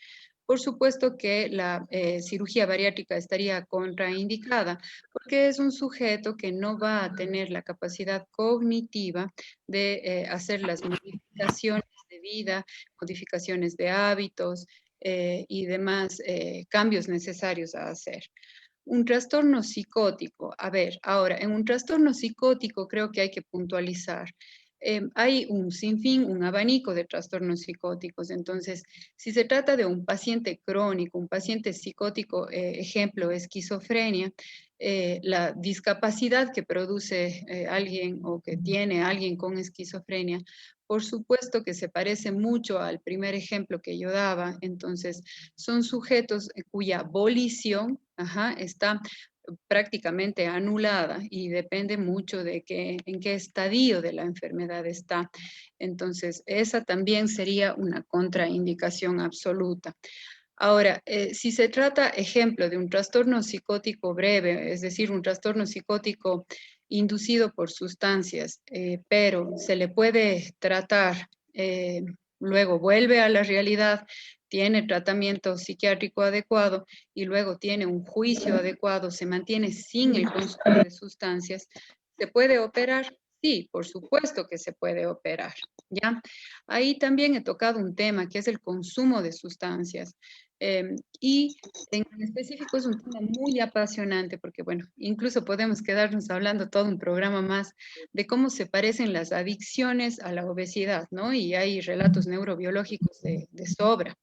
Por supuesto que la cirugía bariátrica estaría contraindicada porque es un sujeto que no va a tener la capacidad cognitiva de hacer las modificaciones de vida, modificaciones de hábitos y demás cambios necesarios a hacer. Un trastorno psicótico. A ver, ahora, en un trastorno psicótico creo que hay que puntualizar. Hay un sinfín, un abanico de trastornos psicóticos. Entonces, si se trata de un paciente crónico, un paciente psicótico, ejemplo, esquizofrenia, la discapacidad que produce alguien o que tiene alguien con esquizofrenia por supuesto que se parece mucho al primer ejemplo que yo daba. Entonces, son sujetos cuya volición está prácticamente anulada y depende mucho de en qué estadio de la enfermedad está. Entonces, esa también sería una contraindicación absoluta. Ahora, si se trata, ejemplo, de un trastorno psicótico breve, es decir, un trastorno psicótico inducido por sustancias, pero se le puede tratar, luego vuelve a la realidad, tiene tratamiento psiquiátrico adecuado y luego tiene un juicio adecuado, se mantiene sin el consumo de sustancias, ¿se puede operar? Sí, por supuesto que se puede operar, ¿ya? Ahí también he tocado un tema que es el consumo de sustancias. Y en específico es un tema muy apasionante porque, bueno, incluso podemos quedarnos hablando todo un programa más de cómo se parecen las adicciones a la obesidad, ¿no? Y hay relatos neurobiológicos de sobra.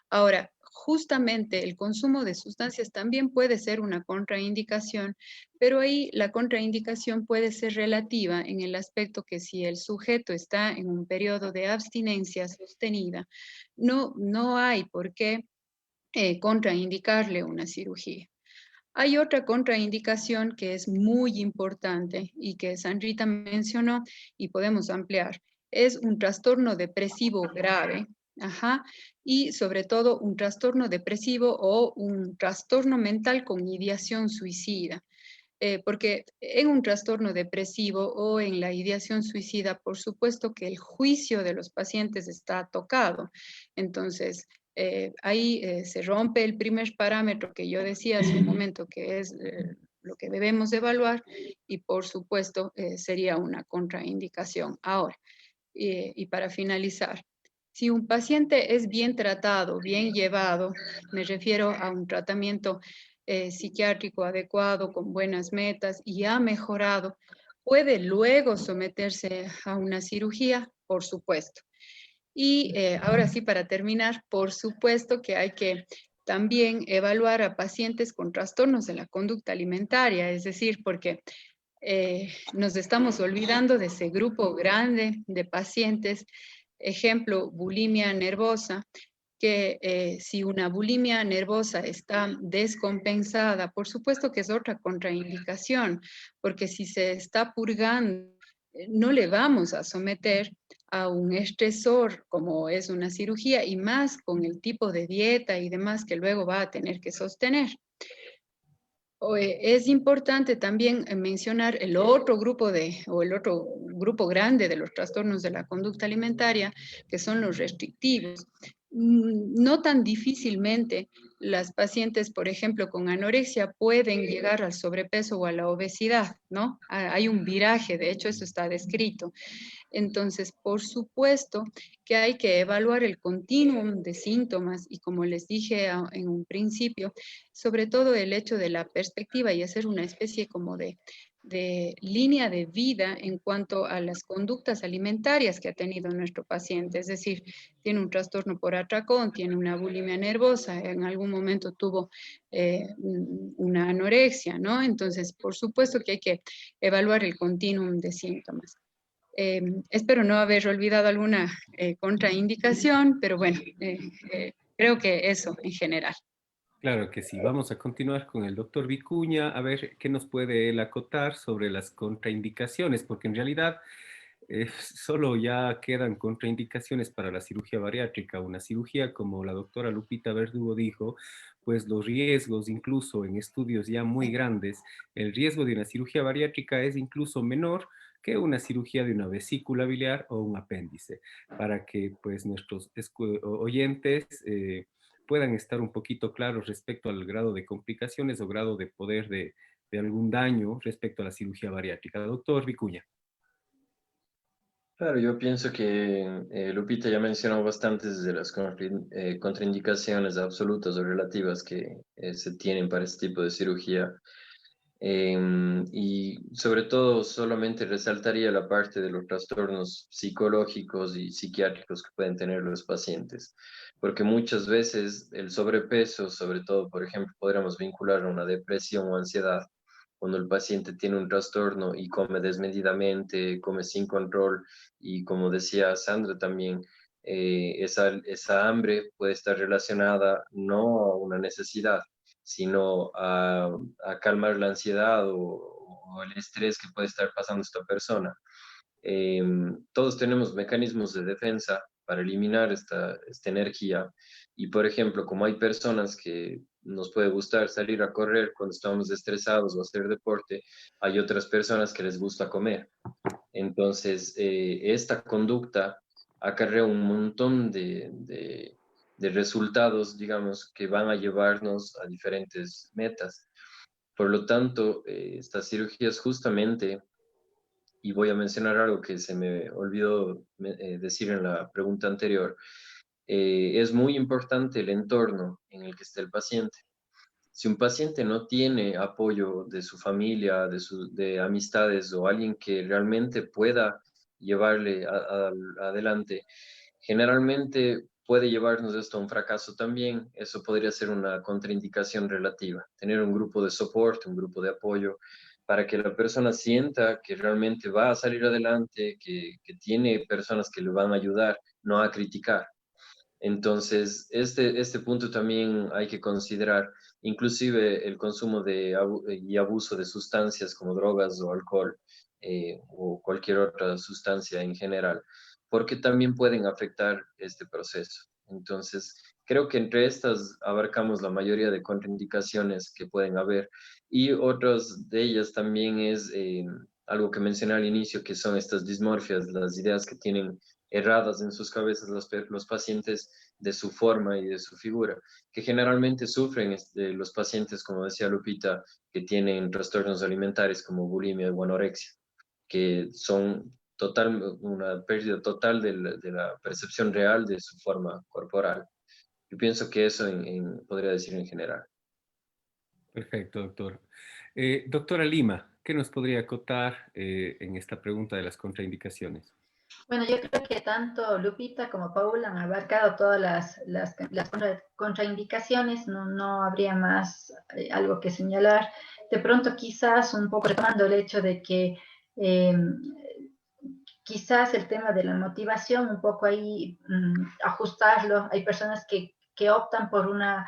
Ahora, justamente el consumo de sustancias también puede ser una contraindicación, pero ahí la contraindicación puede ser relativa en el aspecto que si el sujeto está en un periodo de abstinencia sostenida, no hay por qué contraindicarle una cirugía. Hay otra contraindicación que es muy importante y que Sandrita mencionó y podemos ampliar. Es un trastorno depresivo grave, y sobre todo un trastorno depresivo o un trastorno mental con ideación suicida. Porque en un trastorno depresivo o en la ideación suicida, por supuesto que el juicio de los pacientes está tocado. Entonces, ahí se rompe el primer parámetro que yo decía hace un momento, que es lo que debemos evaluar, y por supuesto sería una contraindicación. Ahora, y para finalizar, si un paciente es bien tratado, bien llevado, me refiero a un tratamiento psiquiátrico adecuado, con buenas metas y ha mejorado, ¿puede luego someterse a una cirugía? Por supuesto. Y ahora sí, para terminar, por supuesto que hay que también evaluar a pacientes con trastornos de la conducta alimentaria, es decir, porque nos estamos olvidando de ese grupo grande de pacientes, ejemplo, bulimia nervosa, que si una bulimia nervosa está descompensada, por supuesto que es otra contraindicación, porque si se está purgando, no le vamos a someter a un estresor como es una cirugía y más con el tipo de dieta y demás que luego va a tener que sostener. Es importante también mencionar el otro grupo el otro grupo grande de los trastornos de la conducta alimentaria, que son los restrictivos. No tan difícilmente las pacientes, por ejemplo, con anorexia pueden llegar al sobrepeso o a la obesidad, ¿no? Hay un viraje, de hecho eso está descrito. Entonces, por supuesto que hay que evaluar el continuum de síntomas y como les dije en un principio, sobre todo el hecho de la perspectiva y hacer una especie como de línea de vida en cuanto a las conductas alimentarias que ha tenido nuestro paciente. Es decir, tiene un trastorno por atracón, tiene una bulimia nervosa, en algún momento tuvo una anorexia, ¿no? Entonces, por supuesto que hay que evaluar el continuum de síntomas. Espero no haber olvidado alguna contraindicación, pero bueno, creo que eso en general. Claro que sí. Vamos a continuar con el doctor Vicuña a ver qué nos puede él acotar sobre las contraindicaciones, porque en realidad solo ya quedan contraindicaciones para la cirugía bariátrica. Una cirugía, como la doctora Lupita Verdugo dijo, pues los riesgos, incluso en estudios ya muy grandes, el riesgo de una cirugía bariátrica es incluso menor que una cirugía de una vesícula biliar o un apéndice, para que pues nuestros oyentes puedan estar un poquito claros respecto al grado de complicaciones o grado de poder de algún daño respecto a la cirugía bariátrica. Doctor Vicuña. Claro, yo pienso que Lupita ya mencionó bastantes de las contraindicaciones absolutas o relativas que se tienen para este tipo de cirugía. Y sobre todo solamente resaltaría la parte de los trastornos psicológicos y psiquiátricos que pueden tener los pacientes, porque muchas veces el sobrepeso, sobre todo, por ejemplo, podríamos vincular a una depresión o ansiedad, cuando el paciente tiene un trastorno y come desmedidamente, come sin control, y como decía Sandra también, esa hambre puede estar relacionada no a una necesidad, sino a calmar la ansiedad o el estrés que puede estar pasando esta persona. Todos tenemos mecanismos de defensa para eliminar esta energía. Y por ejemplo, como hay personas que nos puede gustar salir a correr cuando estamos estresados o hacer deporte, hay otras personas que les gusta comer. Entonces, esta conducta acarrea un montón de resultados, digamos, que van a llevarnos a diferentes metas. Por lo tanto, estas cirugías justamente, y voy a mencionar algo que se me olvidó decir en la pregunta anterior, es muy importante el entorno en el que esté el paciente. Si un paciente no tiene apoyo de su familia, de amistades o alguien que realmente pueda llevarle adelante, generalmente puede llevarnos esto a un fracaso también. Eso podría ser una contraindicación relativa. Tener un grupo de soporte, un grupo de apoyo, para que la persona sienta que realmente va a salir adelante, que tiene personas que le van a ayudar, no a criticar. Entonces, este punto también hay que considerar, inclusive el consumo y abuso de sustancias como drogas o alcohol, o cualquier otra sustancia en general, porque también pueden afectar este proceso. Entonces, creo que entre estas abarcamos la mayoría de contraindicaciones que pueden haber, y otras de ellas también es algo que mencioné al inicio, que son estas dismorfias, las ideas que tienen erradas en sus cabezas los pacientes de su forma y de su figura, que generalmente sufren los pacientes, como decía Lupita, que tienen trastornos alimentarios como bulimia o anorexia, que son una pérdida total de la percepción real de su forma corporal. Yo pienso que eso podría decir en general. Perfecto, doctor. Doctora Lima, ¿qué nos podría acotar en esta pregunta de las contraindicaciones? Bueno, yo creo que tanto Lupita como Paula han abarcado todas las contraindicaciones, no habría más algo que señalar. De pronto, quizás un poco retomando el hecho de que quizás el tema de la motivación, un poco ahí ajustarlo. Hay personas que optan por una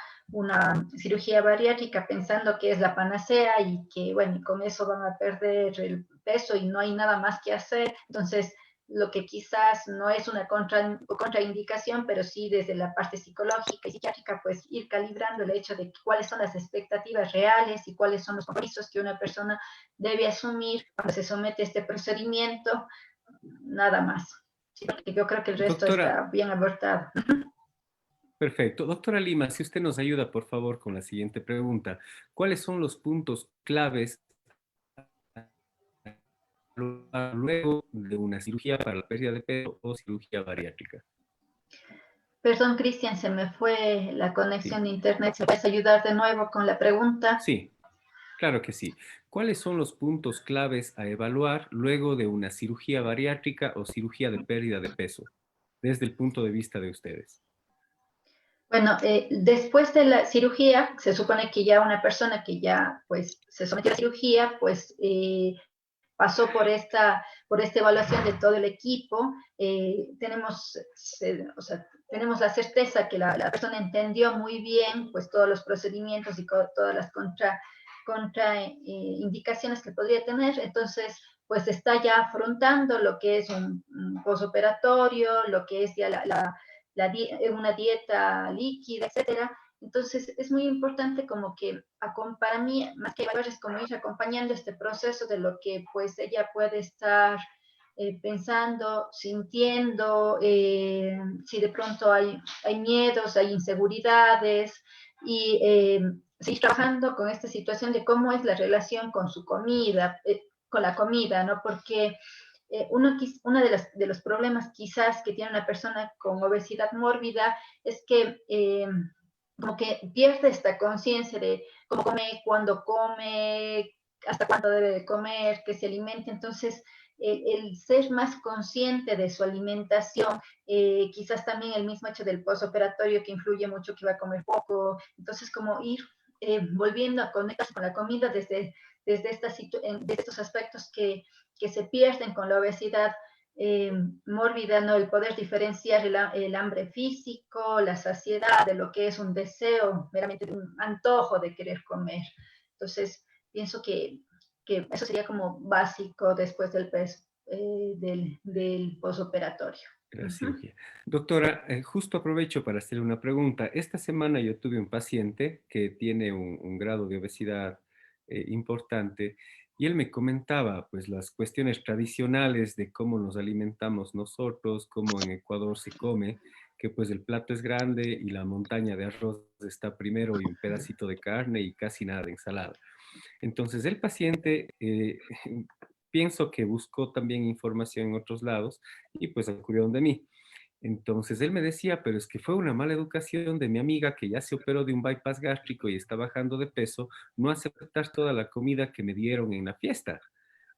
cirugía bariátrica pensando que es la panacea y que, bueno, con eso van a perder el peso y no hay nada más que hacer. Entonces, lo que quizás no es una contraindicación, pero sí desde la parte psicológica y psiquiátrica, pues ir calibrando el hecho de cuáles son las expectativas reales y cuáles son los compromisos que una persona debe asumir cuando se somete a este procedimiento, nada más. Sí, yo creo que el resto Doctora, está bien abordado. perfecto. Doctora Lima, si usted nos ayuda, por favor, con la siguiente pregunta. ¿Cuáles son los puntos claves luego de una cirugía para la pérdida de peso o cirugía bariátrica? Perdón, Cristian, se me fue la Sí. conexión de internet. ¿Se puedes ayudar de nuevo con la pregunta? Sí, claro que sí. ¿Cuáles son los puntos claves a evaluar luego de una cirugía bariátrica o cirugía de pérdida de peso, desde el punto de vista de ustedes? Bueno, después de la cirugía, se supone que ya una persona que ya pues se sometió a la cirugía, pues pasó por esta evaluación de todo el equipo. O sea, tenemos la certeza que la persona entendió muy bien pues todos los procedimientos y todas las contraindicaciones que podría tener. Entonces, pues está ya afrontando lo que es un posoperatorio, lo que es ya una dieta líquida, etcétera. Entonces, es muy importante como que, para mí, más que evaluar, es como ir acompañando este proceso de lo que pues ella puede estar pensando, sintiendo, si de pronto hay miedos, hay inseguridades, y seguir trabajando con esta situación de cómo es la relación con su comida, con la comida, ¿no? Porque uno de los problemas quizás que tiene una persona con obesidad mórbida es que como que pierde esta conciencia de cómo come, cuándo come, hasta cuándo debe de comer, que se alimente. Entonces, el ser más consciente de su alimentación, quizás también el mismo hecho del postoperatorio que influye mucho, que va a comer poco. Entonces, como ir volviendo a conectarse con la comida desde estos aspectos que se pierden con la obesidad mórbida, ¿no? El poder diferenciar el hambre físico, la saciedad de lo que es un deseo, meramente un antojo de querer comer. Entonces, pienso que eso sería como básico después del posoperatorio. La cirugía. Doctora, justo aprovecho para hacerle una pregunta. Esta semana yo tuve un paciente que tiene un grado de obesidad importante y él me comentaba pues las cuestiones tradicionales de cómo nos alimentamos nosotros, cómo en Ecuador se come, que pues el plato es grande y la montaña de arroz está primero y un pedacito de carne y casi nada de ensalada. Entonces el paciente, pienso que buscó también información en otros lados y pues acudió donde mí. Entonces él me decía, pero es que fue una mala educación de mi amiga que ya se operó de un bypass gástrico y está bajando de peso, no aceptar toda la comida que me dieron en la fiesta.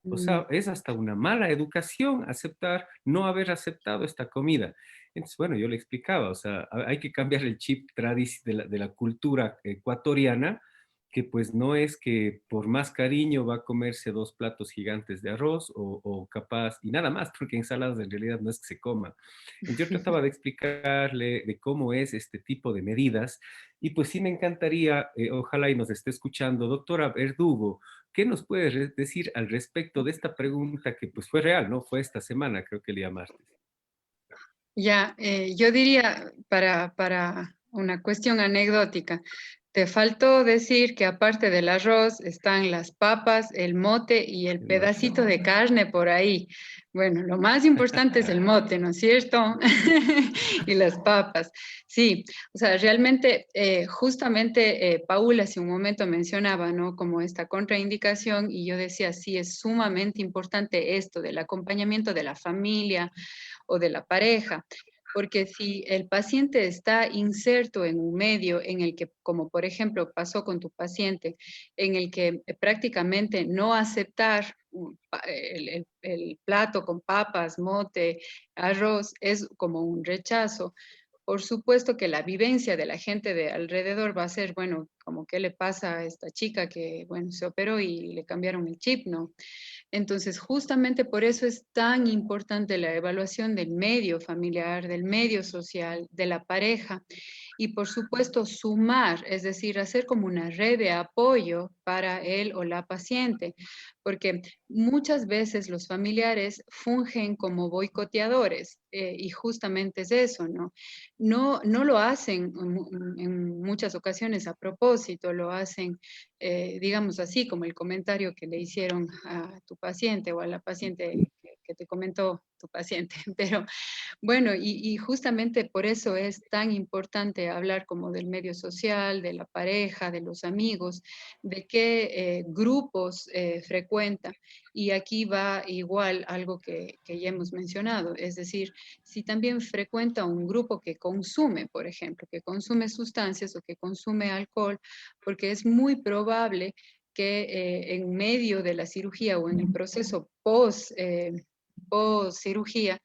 O Mm. sea, es hasta una mala educación aceptar, no haber aceptado esta comida. Entonces, bueno, yo le explicaba, o sea, hay que cambiar el chip de la cultura ecuatoriana, que pues no es que por más cariño va a comerse dos platos gigantes de arroz o capaz, y nada más, porque ensaladas en realidad no es que se coman. Entonces yo trataba de explicarle de cómo es este tipo de medidas, y pues sí me encantaría, ojalá y nos esté escuchando, doctora Verdugo, ¿qué nos puedes decir al respecto de esta pregunta que pues fue real, ¿no? Fue esta semana, creo que el día martes. Ya, yo diría para una cuestión anecdótica, te faltó decir que aparte del arroz están las papas, el mote y el El mate. pedacito de carne por ahí. Bueno, lo más importante es el mote, ¿no es cierto? Y las papas. Sí, o sea, realmente, justamente Paula hace un momento mencionaba, ¿no? Como esta contraindicación y yo decía, sí, es sumamente importante esto del acompañamiento de la familia o de la pareja. Porque si el paciente está inserto en un medio en el que, como por ejemplo pasó con tu paciente, en el que prácticamente no aceptar el plato con papas, mote, arroz, es como un rechazo. Por supuesto que la vivencia de la gente de alrededor va a ser, bueno, como qué le pasa a esta chica que, bueno, se operó y le cambiaron el chip, ¿no? Entonces, justamente por eso es tan importante la evaluación del medio familiar, del medio social, de la pareja y, por supuesto, sumar, es decir, hacer como una red de apoyo para él o la paciente, porque muchas veces los familiares fungen como boicoteadores y justamente es eso, ¿no? No lo hacen en muchas ocasiones a propósito, lo hacen digamos así, como el comentario que le hicieron a tu paciente o a la paciente que te comentó tu paciente. Pero bueno, y justamente por eso es tan importante hablar como del medio social, de la pareja, de los amigos, de qué grupos frecuenta. Y aquí va igual algo que ya hemos mencionado, es decir, si también frecuenta un grupo que consume, por ejemplo, que consume sustancias o que consume alcohol, porque es muy probable que en medio de la cirugía o en el proceso post cirugía,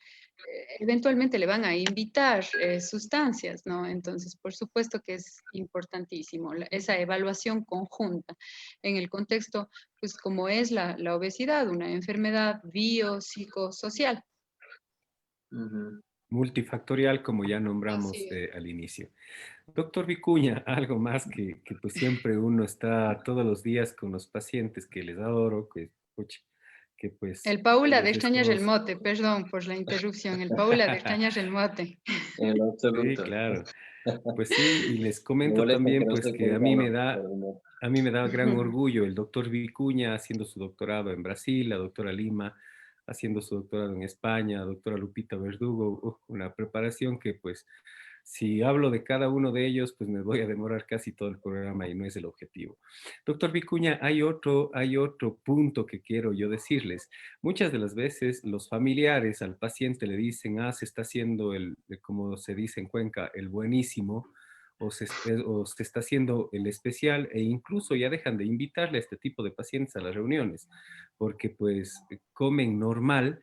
eventualmente le van a invitar sustancias, ¿no? Entonces, por supuesto que es importantísimo esa evaluación conjunta en el contexto, pues como es la obesidad, una enfermedad biopsicosocial. Multifactorial, como ya nombramos Así es. al inicio. Doctor Vicuña, algo más que pues siempre uno está todos los días con los pacientes que les adoro, pucha, que pues El Paula de les extrañar el desconozco. mote, perdón por la interrupción, el Paula de extrañar el mote. En lo Sí, absoluto. claro. Pues sí, y les Me comento molesta que también no pues esté que colgado, pero no. a mí me da gran orgullo el doctor Vicuña haciendo su doctorado en Brasil, la doctora Lima haciendo su doctorado en España, doctora Lupita Verdugo, una preparación que pues si hablo de cada uno de ellos, pues me voy a demorar casi todo el programa y no es el objetivo. Doctor Vicuña, hay otro punto que quiero yo decirles. Muchas de las veces los familiares al paciente le dicen, ah, se está haciendo como se dice en Cuenca, el buenísimo, o se está haciendo el especial, e incluso ya dejan de invitarle a este tipo de pacientes a las reuniones, porque pues comen normal.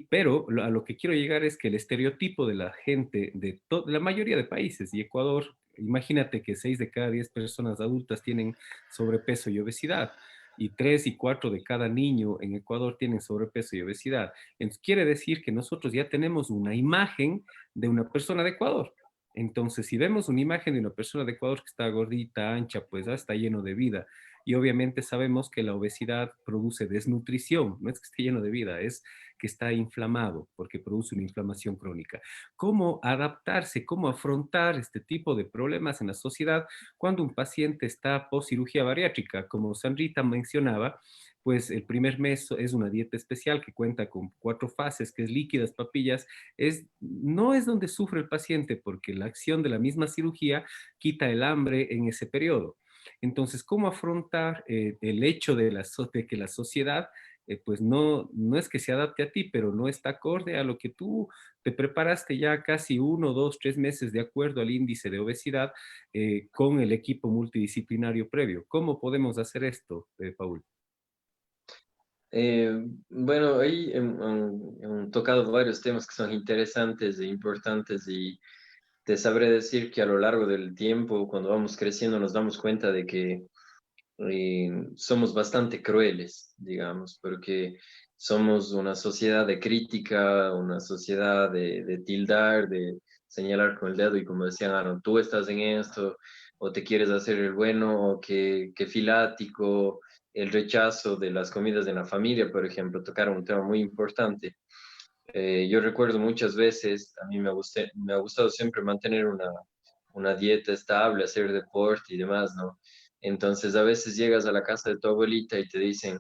Pero a lo que quiero llegar es que el estereotipo de la gente de la mayoría de países, y Ecuador Imagínate que 6 de cada 10 personas adultas tienen sobrepeso y obesidad, y 3 y 4 de cada niño en Ecuador tienen sobrepeso y obesidad. Entonces, quiere decir que nosotros ya tenemos una imagen de una persona de Ecuador. Entonces, si vemos una imagen de una persona de Ecuador que está gordita, ancha, pues está lleno de vida. Y obviamente sabemos que la obesidad produce desnutrición, no es que esté lleno de vida, es que está inflamado porque produce una inflamación crónica. ¿Cómo adaptarse, cómo afrontar este tipo de problemas en la sociedad cuando un paciente está post cirugía bariátrica? Como Sandrita mencionaba, pues el primer mes es una dieta especial que cuenta con 4 fases, que es líquidas, papillas, no es donde sufre el paciente porque la acción de la misma cirugía quita el hambre en ese periodo. Entonces, ¿cómo afrontar el hecho de que la sociedad, pues no es que se adapte a ti, pero no está acorde a lo que tú te preparaste ya casi 1, 2, 3 meses de acuerdo al índice de obesidad con el equipo multidisciplinario previo? ¿Cómo podemos hacer esto, Paul? Bueno, ahí han tocado varios temas que son interesantes e importantes y te sabré decir que a lo largo del tiempo, cuando vamos creciendo, nos damos cuenta de que somos bastante crueles, digamos, porque somos una sociedad de crítica, una sociedad de tildar, de señalar con el dedo y como decían, ah, no, tú estás en esto, o te quieres hacer el bueno, o que filático, el rechazo de las comidas de la familia, por ejemplo, tocaron un tema muy importante. Yo recuerdo muchas veces, a mí me ha gustado siempre mantener una dieta estable, hacer deporte y demás, ¿no? Entonces a veces llegas a la casa de tu abuelita y te dicen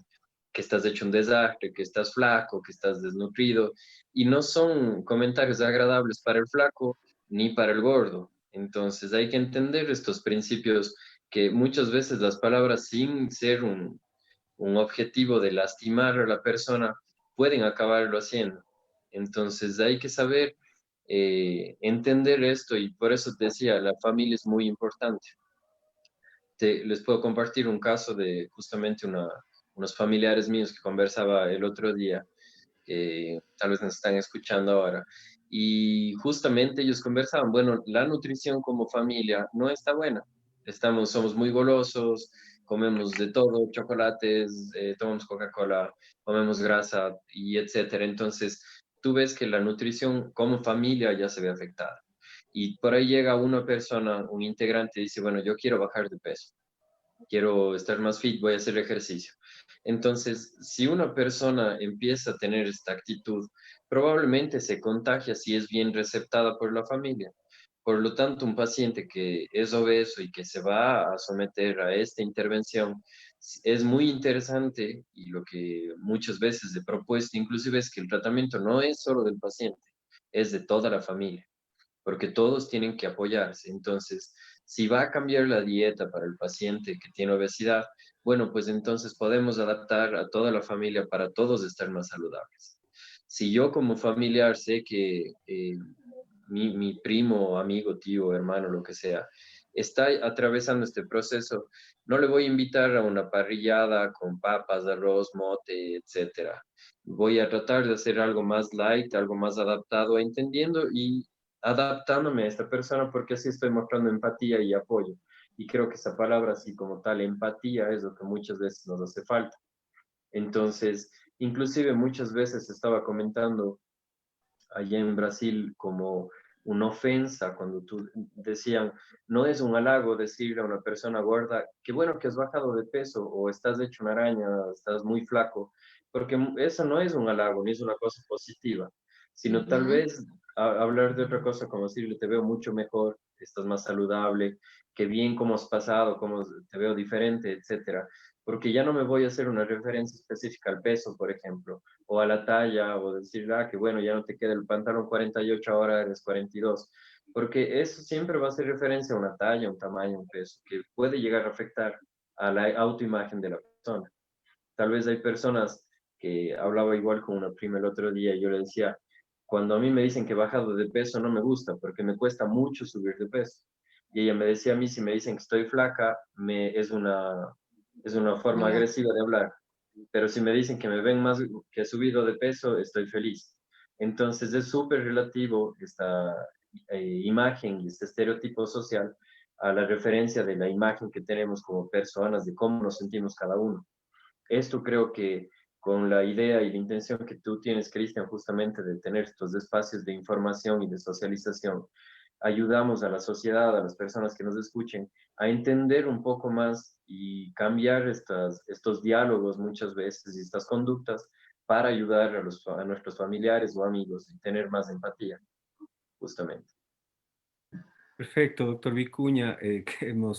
que estás hecho un desastre, que estás flaco, que estás desnutrido, y no son comentarios agradables para el flaco ni para el gordo. Entonces hay que entender estos principios que muchas veces las palabras sin ser un objetivo de lastimar a la persona pueden acabarlo haciendo. Entonces hay que saber entender esto y por eso te decía, la familia es muy importante. Les puedo compartir un caso de justamente unos familiares míos que conversaba el otro día, que tal vez nos están escuchando ahora, y justamente ellos conversaban, bueno, la nutrición como familia no está buena, somos muy golosos, comemos de todo, chocolates, tomamos Coca-Cola, comemos grasa y etcétera. Entonces, tú ves que la nutrición como familia ya se ve afectada. Y por ahí llega una persona, un integrante, y dice, bueno, yo quiero bajar de peso, quiero estar más fit, voy a hacer ejercicio. Entonces, si una persona empieza a tener esta actitud, probablemente se contagia si es bien receptada por la familia. Por lo tanto, un paciente que es obeso y que se va a someter a esta intervención es muy interesante y lo que muchas veces he propuesto inclusive es que el tratamiento no es solo del paciente, es de toda la familia porque todos tienen que apoyarse. Entonces, si va a cambiar la dieta para el paciente que tiene obesidad, bueno, pues entonces podemos adaptar a toda la familia para todos estar más saludables. Si yo como familiar sé que mi primo, amigo, tío, hermano, lo que sea, está atravesando este proceso, no le voy a invitar a una parrillada con papas, arroz, mote, etcétera. Voy a tratar de hacer algo más light, algo más adaptado, entendiendo y adaptándome a esta persona porque así estoy mostrando empatía y apoyo. Y creo que esa palabra así como tal, empatía, es lo que muchas veces nos hace falta. Entonces, inclusive muchas veces estaba comentando allá en Brasil como una ofensa cuando tú decían, no es un halago decirle a una persona gorda, qué bueno que has bajado de peso o estás hecho una araña, estás muy flaco, porque eso no es un halago ni es una cosa positiva, sino tal Ujú. vez hablar de otra cosa como decirle, te veo mucho mejor, estás más saludable, qué bien cómo has pasado, cómo te veo diferente, etcétera. Porque ya no me voy a hacer una referencia específica al peso, por ejemplo, o a la talla, o decir, ah, que bueno, ya no te queda el pantalón 48, ahora eres 42, porque eso siempre va a ser referencia a una talla, un tamaño, un peso, que puede llegar a afectar a la autoimagen de la persona. Tal vez hay personas que hablaba igual con una prima el otro día y yo le decía, cuando a mí me dicen que he bajado de peso no me gusta porque me cuesta mucho subir de peso. Y ella me decía a mí, si me dicen que estoy flaca, es una forma Ya. agresiva de hablar, pero si me dicen que me ven más que he subido de peso, estoy feliz. Entonces es súper relativo esta imagen y este estereotipo social, a la referencia de la imagen que tenemos como personas, de cómo nos sentimos cada uno. Esto creo que con la idea y la intención que tú tienes, Cristian, justamente de tener estos espacios de información y de socialización, ayudamos a la sociedad, a las personas que nos escuchen, a entender un poco más y cambiar estos diálogos muchas veces y estas conductas para ayudar a nuestros familiares o amigos y tener más empatía, justamente. Perfecto, doctor Vicuña.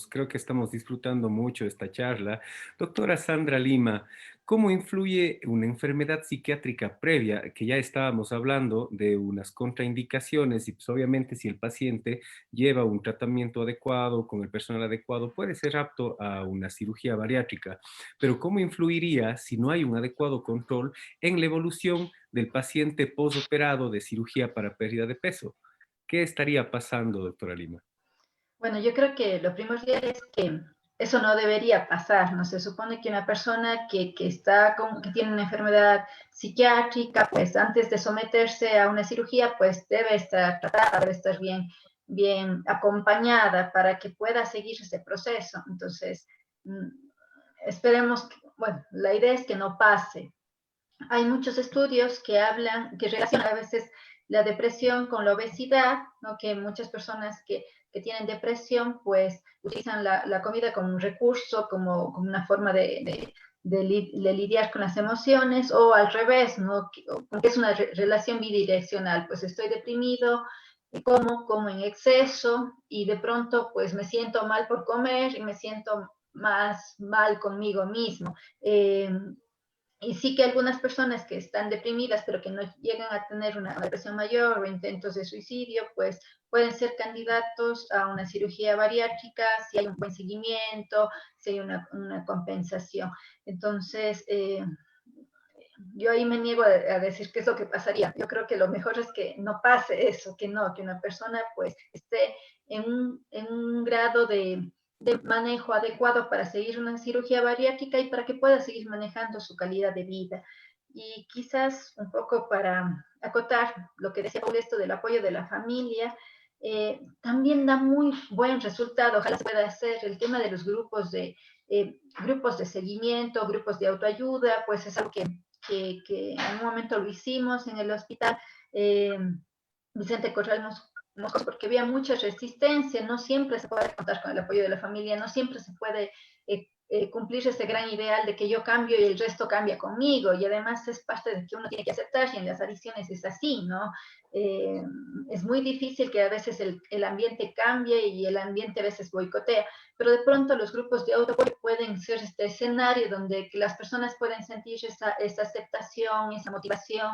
Creo que estamos disfrutando mucho esta charla. Doctora Sandra Lima, ¿cómo influye una enfermedad psiquiátrica previa, que ya estábamos hablando de unas contraindicaciones y pues obviamente si el paciente lleva un tratamiento adecuado con el personal adecuado puede ser apto a una cirugía bariátrica? Pero ¿cómo influiría si no hay un adecuado control en la evolución del paciente posoperado de cirugía para pérdida de peso? ¿Qué estaría pasando, doctora Lima? Bueno, yo creo que lo primordial es que eso no debería pasar, ¿no? Se supone que una persona que tiene una enfermedad psiquiátrica, pues antes de someterse a una cirugía, pues debe estar tratada, debe estar bien acompañada para que pueda seguir ese proceso. Entonces, esperemos bueno, la idea es que no pase. Hay muchos estudios que relacionan a veces la depresión con la obesidad, ¿no? Que muchas personas que tienen depresión, pues utilizan la comida como un recurso, como una forma de lidiar con las emociones, o al revés, ¿no? Que es una relación bidireccional, pues estoy deprimido, como en exceso, y de pronto pues me siento mal por comer y me siento más mal conmigo mismo. Y sí que algunas personas que están deprimidas, pero que no llegan a tener una depresión mayor o intentos de suicidio, pues pueden ser candidatos a una cirugía bariátrica si hay un buen seguimiento, si hay una compensación. Entonces, yo ahí me niego a decir qué es lo que pasaría. Yo creo que lo mejor es que no pase eso, que una persona pues esté en un grado de manejo adecuado para seguir una cirugía bariátrica y para que pueda seguir manejando su calidad de vida. Y quizás un poco para acotar lo que decía Paul, esto del apoyo de la familia, también da muy buen resultado. Ojalá se pueda hacer el tema de los grupos de seguimiento, grupos de autoayuda, pues es algo que en un momento lo hicimos en el hospital. Vicente Corral Moscos, porque había mucha resistencia, no siempre se puede contar con el apoyo de la familia, no siempre se puede cumplir ese gran ideal de que yo cambio y el resto cambia conmigo, y además es parte de que uno tiene que aceptar, y en las adicciones es así, ¿no? Es muy difícil que a veces el ambiente cambie y el ambiente a veces boicotea, pero de pronto los grupos de autoapoyo pueden ser este escenario donde las personas pueden sentir esa aceptación, esa motivación,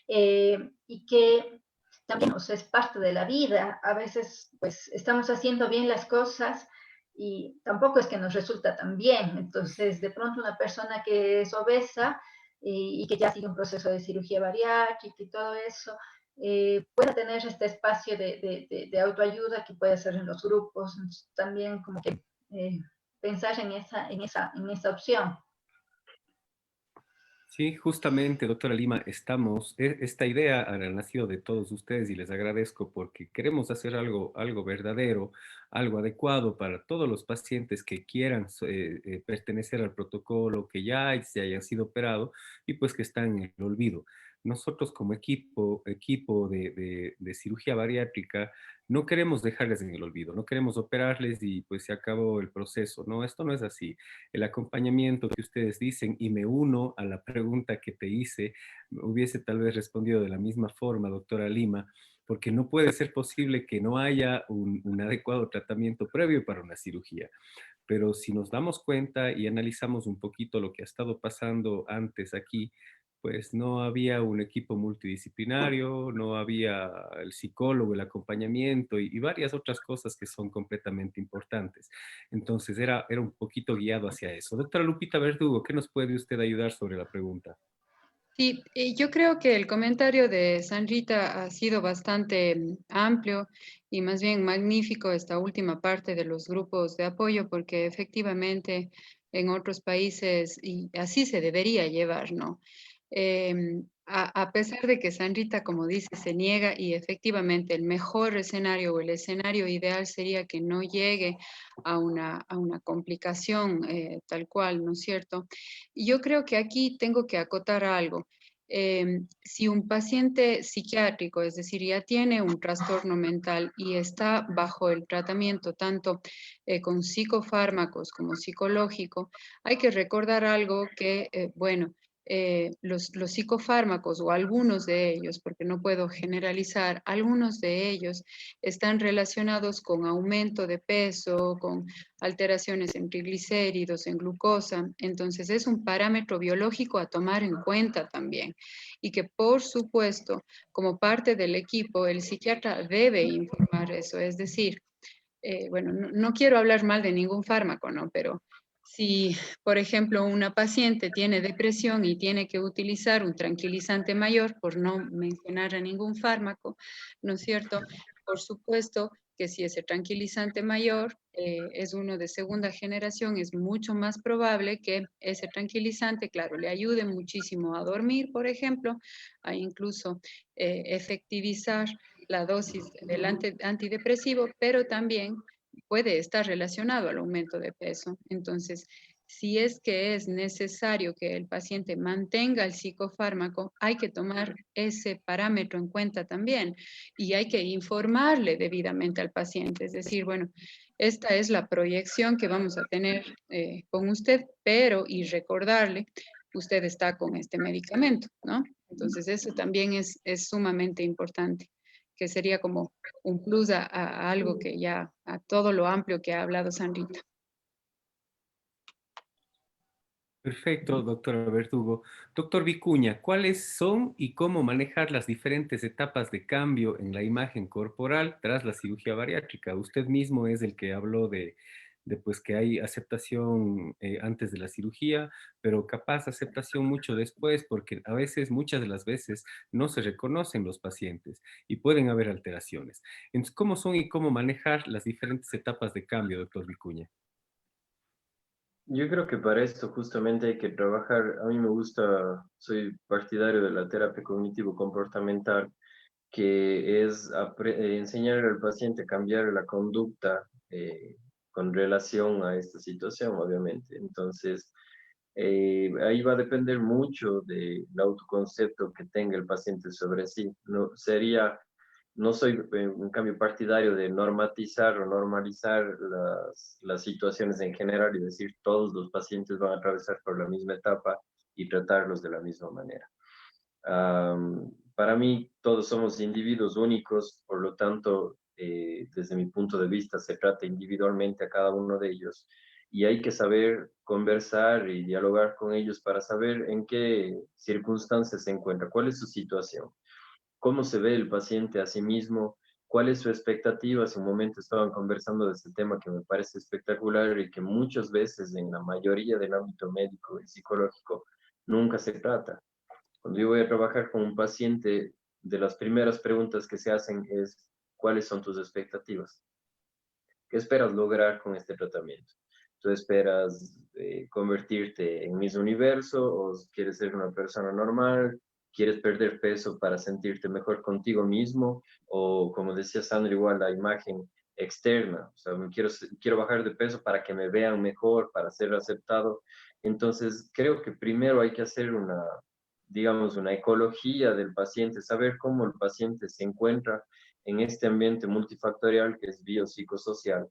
y que también, o sea, es parte de la vida. A veces, pues, estamos haciendo bien las cosas y tampoco es que nos resulta tan bien. Entonces, de pronto una persona que es obesa y que ya sigue un proceso de cirugía bariátrica y todo eso, pueda tener este espacio de autoayuda que puede ser en los grupos. Entonces, también como que pensar en esa opción. Sí, justamente, doctora Lima, esta idea ha nacido de todos ustedes y les agradezco porque queremos hacer algo verdadero, algo adecuado para todos los pacientes que quieran pertenecer al protocolo, que ya se hayan sido operados y pues que están en el olvido. Nosotros como equipo de cirugía bariátrica, no queremos dejarles en el olvido, no queremos operarles y pues se acabó el proceso. No, esto no es así. El acompañamiento que ustedes dicen, y me uno a la pregunta que te hice, hubiese tal vez respondido de la misma forma, doctora Lima, porque no puede ser posible que no haya un adecuado tratamiento previo para una cirugía. Pero si nos damos cuenta y analizamos un poquito lo que ha estado pasando antes aquí, pues no había un equipo multidisciplinario, no había el psicólogo, el acompañamiento y varias otras cosas que son completamente importantes. Entonces era un poquito guiado hacia eso. Doctora Lupita Verdugo, ¿qué nos puede usted ayudar sobre la pregunta? Sí, yo creo que el comentario de Sandrita ha sido bastante amplio y más bien magnífico esta última parte de los grupos de apoyo, porque efectivamente en otros países y así se debería llevar, ¿no? a pesar de que Sandrita, como dice, se niega y efectivamente el mejor escenario o el escenario ideal sería que no llegue a una complicación tal cual, ¿no es cierto? Y yo creo que aquí tengo que acotar algo. Si un paciente psiquiátrico, es decir, ya tiene un trastorno mental y está bajo el tratamiento tanto con psicofármacos como psicológico, hay que recordar algo que, bueno, los psicofármacos o algunos de ellos, porque no puedo generalizar, algunos de ellos están relacionados con aumento de peso, con alteraciones en triglicéridos, en glucosa. Entonces es un parámetro biológico a tomar en cuenta también. Y que por supuesto, como parte del equipo, el psiquiatra debe informar eso. Es decir, bueno, no quiero hablar mal de ningún fármaco, ¿no? Pero si, por ejemplo, una paciente tiene depresión y tiene que utilizar un tranquilizante mayor, por no mencionar a ningún fármaco, ¿no es cierto? Por supuesto que si ese tranquilizante mayor es uno de segunda generación, es mucho más probable que ese tranquilizante, claro, le ayude muchísimo a dormir, por ejemplo, a incluso efectivizar la dosis del antidepresivo, pero también puede estar relacionado al aumento de peso. Entonces, si es que es necesario que el paciente mantenga el psicofármaco, hay que tomar ese parámetro en cuenta también y hay que informarle debidamente al paciente. Es decir, bueno, esta es la proyección que vamos a tener con usted, pero y recordarle, usted está con este medicamento, ¿no? Entonces, eso también es sumamente importante, que sería como un plus a algo que ya, a todo lo amplio que ha hablado Sandrita. Perfecto, doctor Verdugo. Doctor Vicuña, ¿cuáles son y cómo manejar las diferentes etapas de cambio en la imagen corporal tras la cirugía bariátrica? Usted mismo es el que habló de pues que hay aceptación antes de la cirugía, pero capaz aceptación mucho después, porque a veces, muchas de las veces, no se reconocen los pacientes y pueden haber alteraciones. Entonces, ¿cómo son y cómo manejar las diferentes etapas de cambio, doctor Vicuña? Yo creo que para esto justamente hay que trabajar. A mí me gusta, soy partidario de la terapia cognitivo-comportamental, que es enseñar al paciente a cambiar la conducta con relación a esta situación, obviamente. Entonces, ahí va a depender mucho del autoconcepto que tenga el paciente sobre sí. No soy en cambio partidario de normatizar o normalizar las situaciones en general y decir todos los pacientes van a atravesar por la misma etapa y tratarlos de la misma manera. Para mí, todos somos individuos únicos, por lo tanto, desde mi punto de vista, se trata individualmente a cada uno de ellos y hay que saber conversar y dialogar con ellos para saber en qué circunstancias se encuentra, cuál es su situación, cómo se ve el paciente a sí mismo, cuál es su expectativa. Hace un momento estaban conversando de este tema que me parece espectacular y que muchas veces en la mayoría del ámbito médico y psicológico nunca se trata. Cuando yo voy a trabajar con un paciente, de las primeras preguntas que se hacen es, ¿cuáles son tus expectativas? ¿Qué esperas lograr con este tratamiento? ¿Tú esperas convertirte en Miss Universo o quieres ser una persona normal? ¿Quieres perder peso para sentirte mejor contigo mismo? O como decía Sandra, igual la imagen externa. O sea, quiero bajar de peso para que me vean mejor, para ser aceptado. Entonces, creo que primero hay que hacer digamos, una ecología del paciente, saber cómo el paciente se encuentra en este ambiente multifactorial que es biopsicosocial,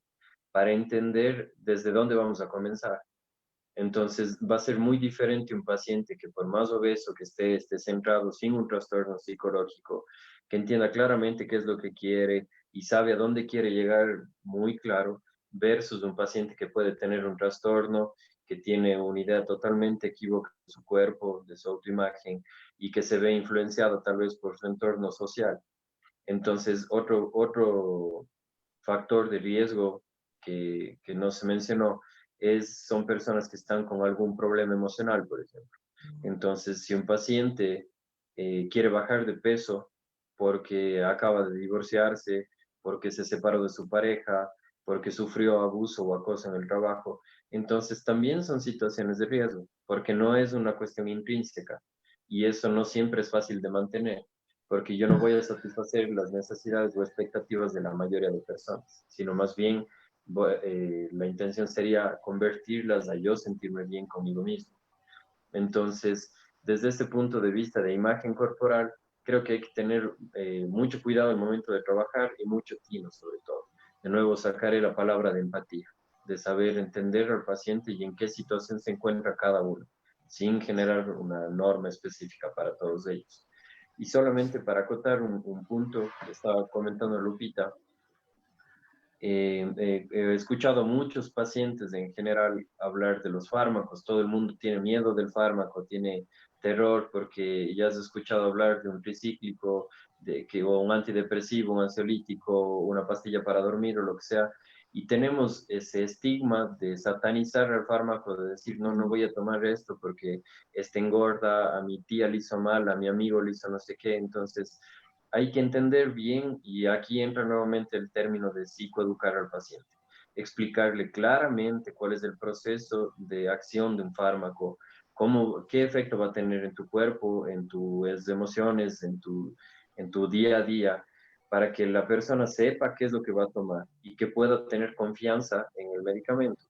para entender desde dónde vamos a comenzar. Entonces, va a ser muy diferente un paciente que por más obeso que esté centrado sin un trastorno psicológico, que entienda claramente qué es lo que quiere y sabe a dónde quiere llegar muy claro, versus un paciente que puede tener un trastorno, que tiene una idea totalmente equívoca de su cuerpo, de su autoimagen y que se ve influenciado tal vez por su entorno social. Entonces, otro factor de riesgo que no se mencionó son personas que están con algún problema emocional, por ejemplo. Entonces, si un paciente quiere bajar de peso porque acaba de divorciarse, porque se separó de su pareja, porque sufrió abuso o acoso en el trabajo, entonces también son situaciones de riesgo, porque no es una cuestión intrínseca. y eso no siempre es fácil de mantener, porque yo no voy a satisfacer las necesidades o expectativas de la mayoría de personas, sino más bien la intención sería convertirlas a yo sentirme bien conmigo mismo. Entonces, desde este punto de vista de imagen corporal, creo que hay que tener mucho cuidado al momento de trabajar y mucho tino sobre todo. De nuevo, sacaré la palabra de empatía, de saber entender al paciente y en qué situación se encuentra cada uno, sin generar una norma específica para todos ellos. Y solamente para acotar un punto que estaba comentando Lupita, he escuchado a muchos pacientes en general hablar de los fármacos. Todo el mundo tiene miedo del fármaco, tiene terror porque ya has escuchado hablar de un tricíclico, o un antidepresivo, un ansiolítico, una pastilla para dormir o lo que sea. Y tenemos ese estigma de satanizar el fármaco, de decir, no, no voy a tomar esto porque este engorda, a mi tía le hizo mal, a mi amigo le hizo no sé qué. Entonces, hay que entender bien, y aquí entra nuevamente el término de psicoeducar al paciente, explicarle claramente cuál es el proceso de acción de un fármaco, qué efecto va a tener en tu cuerpo, en tus emociones, en tu día a día, para que la persona sepa qué es lo que va a tomar y que pueda tener confianza en el medicamento.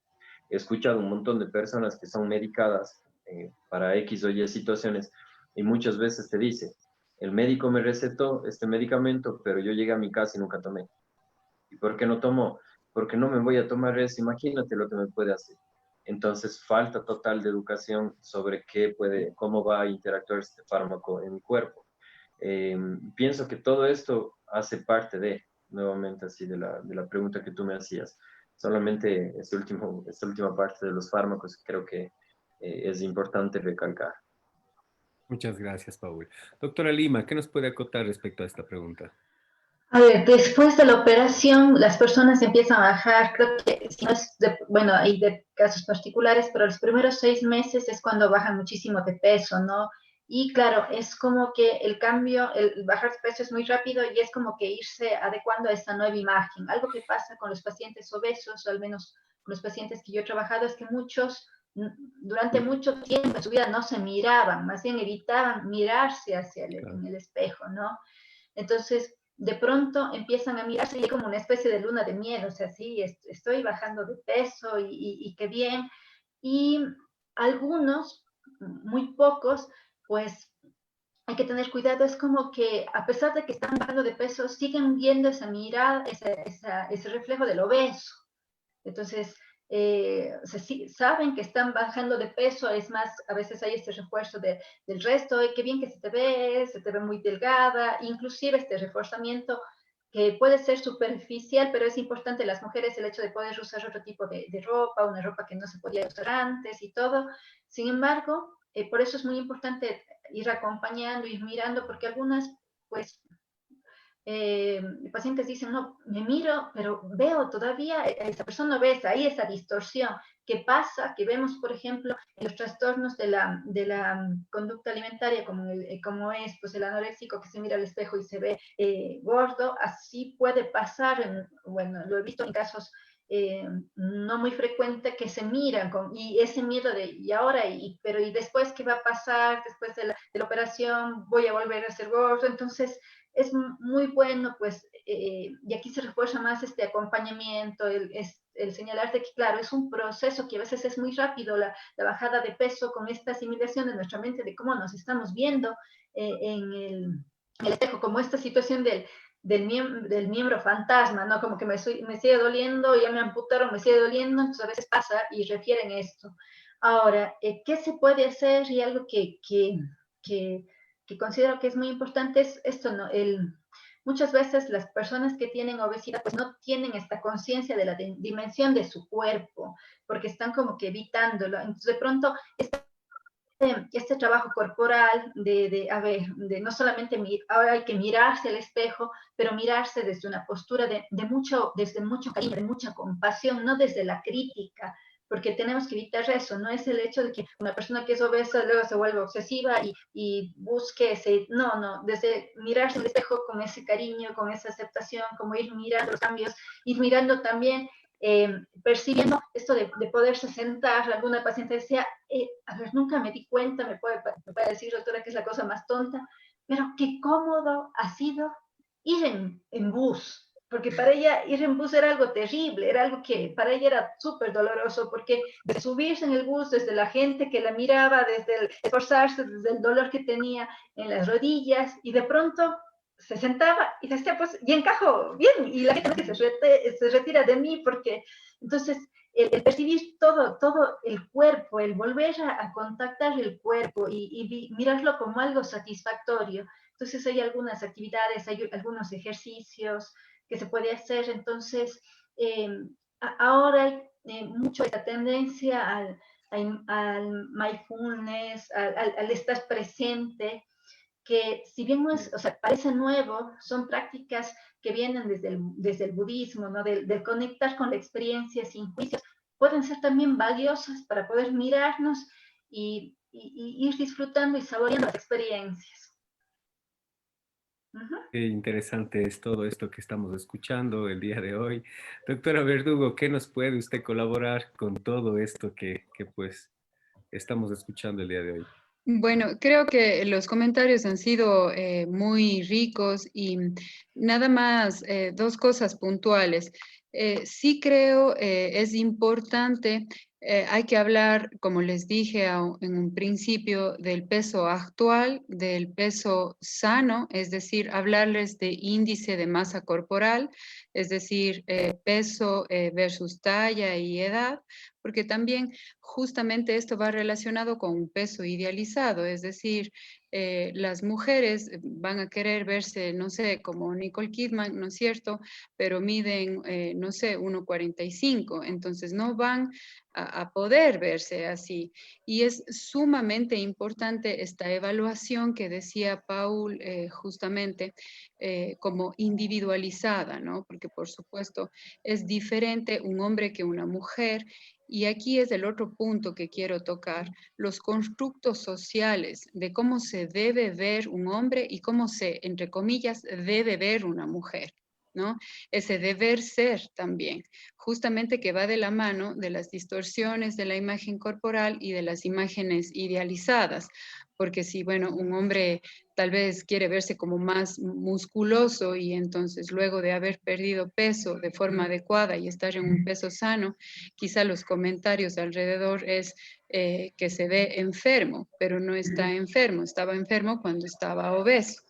He escuchado un montón de personas que son medicadas para X o Y situaciones y muchas veces te dice, el médico me recetó este medicamento, pero yo llegué a mi casa y nunca tomé. ¿Y por qué no tomó? Porque no me voy a tomar eso, imagínate lo que me puede hacer. Entonces, falta total de educación sobre cómo va a interactuar este fármaco en mi cuerpo. Pienso que todo esto hace parte nuevamente así, de la pregunta que tú me hacías. Solamente esta última parte de los fármacos creo que es importante recalcar. Muchas gracias, Paul. Doctora Lima, ¿qué nos puede acotar respecto a esta pregunta? A ver, después de la operación, las personas empiezan a bajar, creo que, si no es bueno, hay de casos particulares, pero los primeros 6 meses es cuando bajan muchísimo de peso, ¿no? Y claro, es como que el cambio, el bajar de peso es muy rápido y es como que irse adecuando a esta nueva imagen. Algo que pasa con los pacientes obesos, o al menos con los pacientes que yo he trabajado, es que muchos durante mucho tiempo en su vida no se miraban, más bien evitaban mirarse hacia en el espejo, ¿no? Entonces, de pronto empiezan a mirarse y hay como una especie de luna de miel, o sea, sí, estoy bajando de peso y qué bien. Y algunos, muy pocos, pues hay que tener cuidado, es como que a pesar de que están bajando de peso, siguen viendo esa mirada, ese reflejo del obeso. Entonces, saben que están bajando de peso, es más, a veces hay este refuerzo del resto, qué bien que se te ve muy delgada, inclusive este reforzamiento que puede ser superficial, pero es importante en las mujeres el hecho de poder usar otro tipo de ropa, una ropa que no se podía usar antes y todo. Sin embargo, por eso es muy importante ir acompañando, ir mirando, porque algunas, pues, pacientes dicen, no, me miro, pero veo todavía esa persona obesa, hay esa distorsión. ¿Qué pasa? Que vemos, por ejemplo, en los trastornos de la conducta alimentaria, como es pues, el anoréxico que se mira al espejo y se ve gordo, así puede pasar, bueno, lo he visto en casos no muy frecuente que se miran y ese miedo de y ahora pero y después qué va a pasar después de la operación voy a volver a ser gordo. Entonces es muy bueno, pues, y aquí se refuerza más este acompañamiento, el señalar de que, claro, es un proceso que a veces es muy rápido, la bajada de peso con esta asimilación de nuestra mente de cómo nos estamos viendo en el espejo, como esta situación del miembro fantasma, ¿no? Como que me sigue doliendo, ya me amputaron, me sigue doliendo, entonces a veces pasa y refieren esto. Ahora, ¿qué se puede hacer? Y algo que considero que es muy importante es esto, ¿no? Muchas veces las personas que tienen obesidad pues no tienen esta conciencia de la dimensión de su cuerpo, porque están como que evitándolo. Entonces de pronto este trabajo corporal de no solamente ahora hay que mirarse al espejo, pero mirarse desde una postura desde mucho cariño, de mucha compasión, no desde la crítica, porque tenemos que evitar eso, no es el hecho de que una persona que es obesa luego se vuelva obsesiva y busque no, desde mirarse al espejo con ese cariño, con esa aceptación, como ir mirando los cambios, ir mirando también percibiendo esto de poderse sentar. Alguna paciente decía, a ver, nunca me di cuenta, me puede va a decir, doctora, que es la cosa más tonta, pero qué cómodo ha sido ir en bus, porque para ella ir en bus era algo terrible, era algo que para ella era súper doloroso, porque de subirse en el bus, desde la gente que la miraba, desde el esforzarse, desde el dolor que tenía en las rodillas, y de pronto se sentaba y decía, pues, y encajo bien, y la gente que se retira de mí, porque entonces el percibir todo el cuerpo, el volver a contactar el cuerpo y mirarlo como algo satisfactorio. Entonces hay algunas actividades, hay algunos ejercicios que se puede hacer. Entonces, ahora hay mucho esta tendencia al mindfulness, al estar presente, que si bien no es, o sea, parece nuevo, son prácticas que vienen desde el budismo, ¿no? Del conectar con la experiencia sin juicios, pueden ser también valiosas para poder mirarnos y ir disfrutando y saboreando las experiencias. Qué interesante es todo esto que estamos escuchando el día de hoy. Doctora Verdugo, ¿qué nos puede usted colaborar con todo esto que pues estamos escuchando el día de hoy? Bueno, creo que los comentarios han sido muy ricos y nada más dos cosas puntuales. Sí creo es importante, hay que hablar, como les dije en un principio, del peso actual, del peso sano, es decir, hablarles de índice de masa corporal, es decir, peso versus talla y edad, porque también justamente esto va relacionado con un peso idealizado, es decir, las mujeres van a querer verse, no sé, como Nicole Kidman, ¿no es cierto? Pero miden, no sé, 1,45, entonces no van a poder verse así. Y es sumamente importante esta evaluación que decía Paul justamente como individualizada, ¿no? Porque por supuesto es diferente un hombre que una mujer. Y aquí es el otro punto que quiero tocar, los constructos sociales de cómo se debe ver un hombre y cómo se, entre comillas, debe ver una mujer, ¿no? Ese deber ser también, justamente que va de la mano de las distorsiones de la imagen corporal y de las imágenes idealizadas, porque si, bueno, un hombre tal vez quiere verse como más musculoso y entonces luego de haber perdido peso de forma adecuada y estar en un peso sano, quizá los comentarios alrededor es que se ve enfermo, pero no está enfermo, estaba enfermo cuando estaba obeso.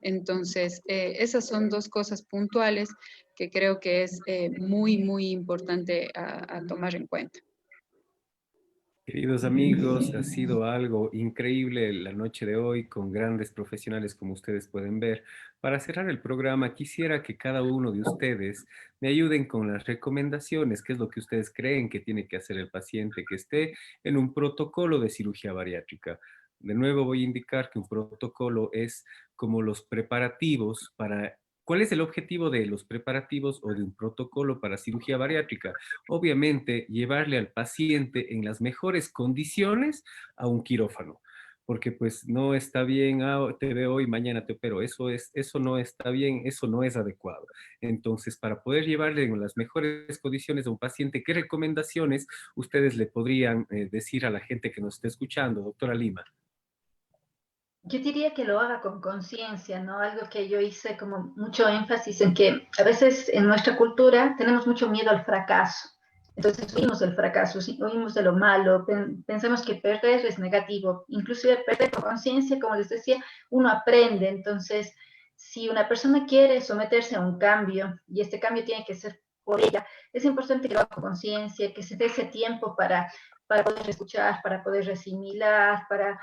Entonces, esas son dos cosas puntuales que creo que es muy, muy importante a tomar en cuenta. Queridos amigos, ha sido algo increíble la noche de hoy con grandes profesionales como ustedes pueden ver. Para cerrar el programa, quisiera que cada uno de ustedes me ayuden con las recomendaciones, qué es lo que ustedes creen que tiene que hacer el paciente que esté en un protocolo de cirugía bariátrica. De nuevo voy a indicar que un protocolo es como los preparativos para... ¿Cuál es el objetivo de los preparativos o de un protocolo para cirugía bariátrica? Obviamente, llevarle al paciente en las mejores condiciones a un quirófano, porque pues no está bien, te veo hoy, mañana te opero, eso no está bien, eso no es adecuado. Entonces, para poder llevarle en las mejores condiciones a un paciente, ¿qué recomendaciones ustedes le podrían decir a la gente que nos está escuchando, doctora Lima? Yo diría que lo haga con conciencia, ¿no? Algo que yo hice como mucho énfasis en que a veces en nuestra cultura tenemos mucho miedo al fracaso. Entonces oímos del fracaso, oímos de lo malo, pensamos que perder es negativo. Inclusive perder con conciencia, como les decía, uno aprende. Entonces, si una persona quiere someterse a un cambio y este cambio tiene que ser por ella, es importante que lo haga con conciencia, que se dé ese tiempo para poder escuchar, para poder asimilar, para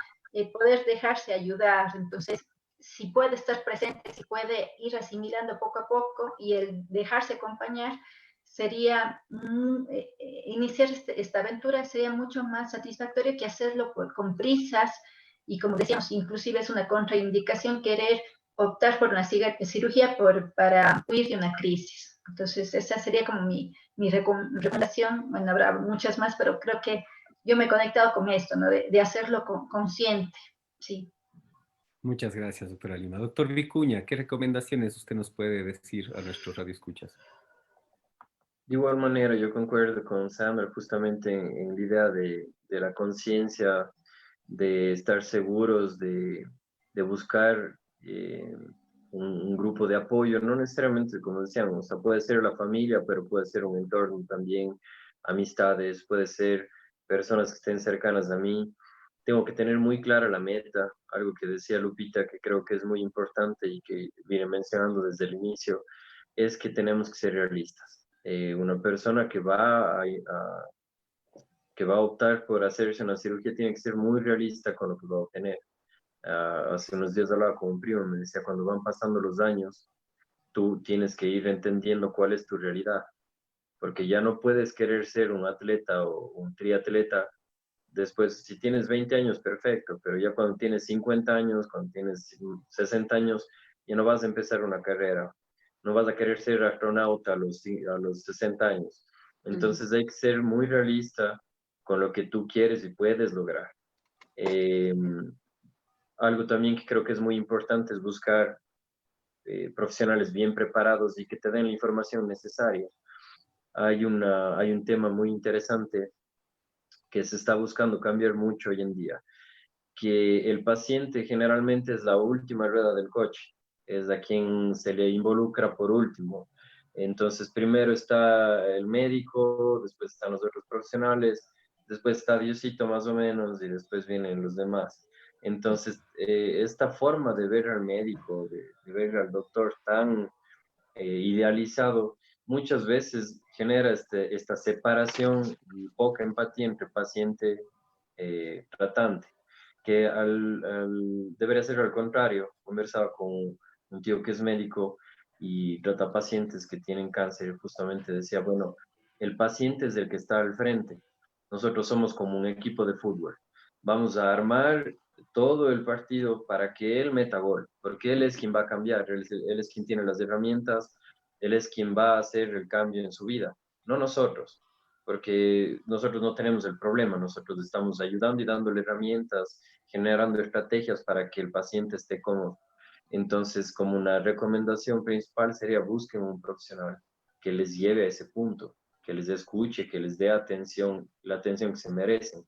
poder dejarse ayudar. Entonces, si puede estar presente, si puede ir asimilando poco a poco y el dejarse acompañar, sería, iniciar esta aventura sería mucho más satisfactorio que hacerlo con prisas y como decíamos, inclusive es una contraindicación querer optar por una cirugía para huir de una crisis. Entonces, esa sería como mi recomendación. Bueno, habrá muchas más, pero creo que yo me he conectado con esto, ¿no? De hacerlo consciente, sí. Muchas gracias, doctora Lima. Doctor Vicuña, ¿qué recomendaciones usted nos puede decir a nuestros radioescuchas? De igual manera, yo concuerdo con Sandra justamente en la idea de la conciencia de estar seguros, de buscar un grupo de apoyo, no necesariamente, como decíamos, o sea, puede ser la familia, pero puede ser un entorno también, amistades, puede ser personas que estén cercanas a mí. Tengo que tener muy clara la meta, algo que decía Lupita, que creo que es muy importante y que viene mencionando desde el inicio, es que tenemos que ser realistas. Una persona que va a optar por hacerse una cirugía tiene que ser muy realista con lo que va a obtener. Hace unos días hablaba con un primo, me decía, cuando van pasando los años, tú tienes que ir entendiendo cuál es tu realidad, porque ya no puedes querer ser un atleta o un triatleta. Después, si tienes 20 años, perfecto, pero ya cuando tienes 50 años, cuando tienes 60 años, ya no vas a empezar una carrera, no vas a querer ser astronauta a los 60 años. Entonces hay que ser muy realista con lo que tú quieres y puedes lograr. Eh, Algo también que creo que es muy importante es buscar profesionales bien preparados y que te den la información necesaria. Hay un tema muy interesante que se está buscando cambiar mucho hoy en día, que el paciente generalmente es la última rueda del coche, es a quien se le involucra por último. Entonces, primero está el médico, después están los otros profesionales, después está Diosito más o menos y después vienen los demás. Entonces, esta forma de ver al médico, de ver al doctor tan idealizado, muchas veces genera esta separación y poca empatía entre paciente tratante, que debería ser al contrario. Conversaba con un tío que es médico y trata pacientes que tienen cáncer y justamente decía, bueno, el paciente es el que está al frente. Nosotros somos como un equipo de fútbol. Vamos a armar todo el partido para que él meta gol, porque él es quien va a cambiar, él es quien tiene las herramientas, él es quien va a hacer el cambio en su vida, no nosotros, porque nosotros no tenemos el problema, nosotros estamos ayudando y dándole herramientas, generando estrategias para que el paciente esté cómodo. Entonces, como una recomendación principal sería busquen un profesional que les lleve a ese punto, que les escuche, que les dé atención, la atención que se merecen.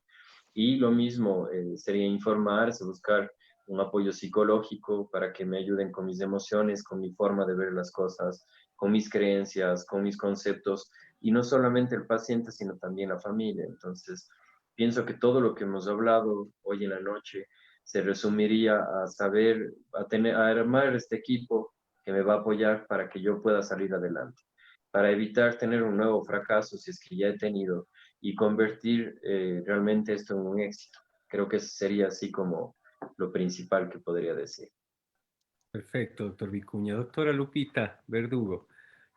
Y lo mismo sería informarse, buscar un apoyo psicológico para que me ayuden con mis emociones, con mi forma de ver las cosas, con mis creencias, con mis conceptos, y no solamente el paciente, sino también la familia. Entonces, pienso que todo lo que hemos hablado hoy en la noche se resumiría a saber, a armar este equipo que me va a apoyar para que yo pueda salir adelante, para evitar tener un nuevo fracaso si es que ya he tenido y convertir realmente esto en un éxito. Creo que sería así como lo principal que podría decir. Perfecto, doctor Vicuña. Doctora Lupita Verdugo,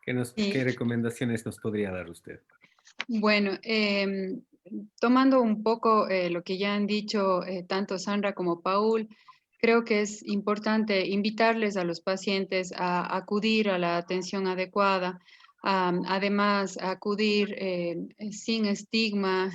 ¿qué Sí. recomendaciones nos podría dar usted? Bueno, tomando un poco lo que ya han dicho tanto Sandra como Paul, creo que es importante invitarles a los pacientes a acudir a la atención adecuada, además acudir sin estigma.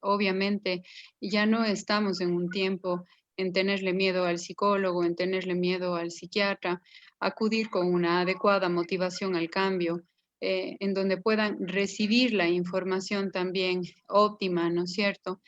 Obviamente, ya no estamos en un tiempo en tenerle miedo al psicólogo, en tenerle miedo al psiquiatra, acudir con una adecuada motivación al cambio, en donde puedan recibir la información también óptima, ¿no es cierto?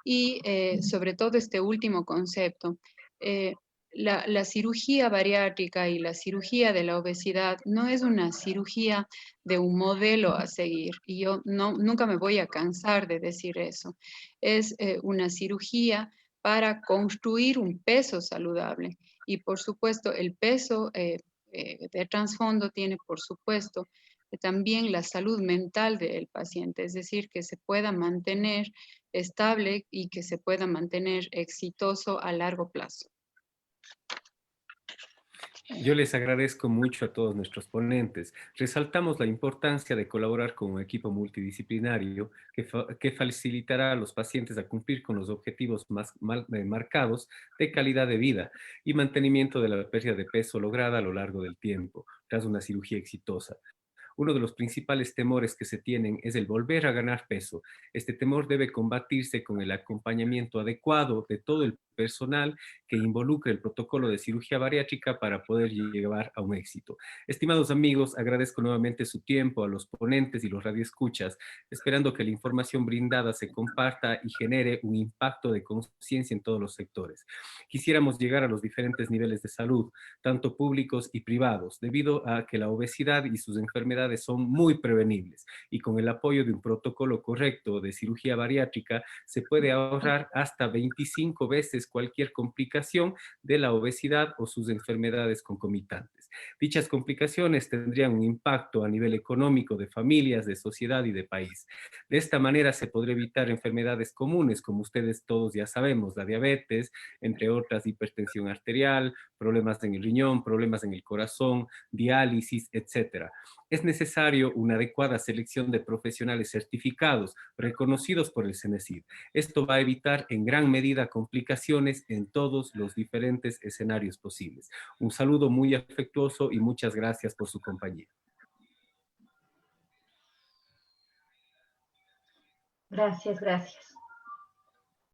Y sobre todo este último concepto, eh, la cirugía bariátrica y la cirugía de la obesidad no es una cirugía de un modelo a seguir, y yo nunca me voy a cansar de decir eso. Es una cirugía para construir un peso saludable, y por supuesto el peso de trasfondo tiene, por supuesto, también la salud mental del paciente, es decir, que se pueda mantener estable y que se pueda mantener exitoso a largo plazo. Yo les agradezco mucho a todos nuestros ponentes. Resaltamos la importancia de colaborar con un equipo multidisciplinario que facilitará a los pacientes a cumplir con los objetivos marcados de calidad de vida y mantenimiento de la pérdida de peso lograda a lo largo del tiempo, tras una cirugía exitosa. Uno de los principales temores que se tienen es el volver a ganar peso. Este temor debe combatirse con el acompañamiento adecuado de todo el personal que involucre el protocolo de cirugía bariátrica para poder llevar a un éxito. Estimados amigos, agradezco nuevamente su tiempo a los ponentes y los radioescuchas, esperando que la información brindada se comparta y genere un impacto de conciencia en todos los sectores. Quisiéramos llegar a los diferentes niveles de salud, tanto públicos y privados, debido a que la obesidad y sus enfermedades son muy prevenibles y con el apoyo de un protocolo correcto de cirugía bariátrica se puede ahorrar hasta 25 veces cualquier complicación de la obesidad o sus enfermedades concomitantes. Dichas complicaciones tendrían un impacto a nivel económico de familias, de sociedad y de país. De esta manera se podría evitar enfermedades comunes, como ustedes todos ya sabemos, la diabetes, entre otras, hipertensión arterial, problemas en el riñón, problemas en el corazón, diálisis, etcétera. Es necesario una adecuada selección de profesionales certificados, reconocidos por el CENESID. Esto va a evitar en gran medida complicaciones en todos los diferentes escenarios posibles. Un saludo muy afectuoso y muchas gracias por su compañía. Gracias, gracias.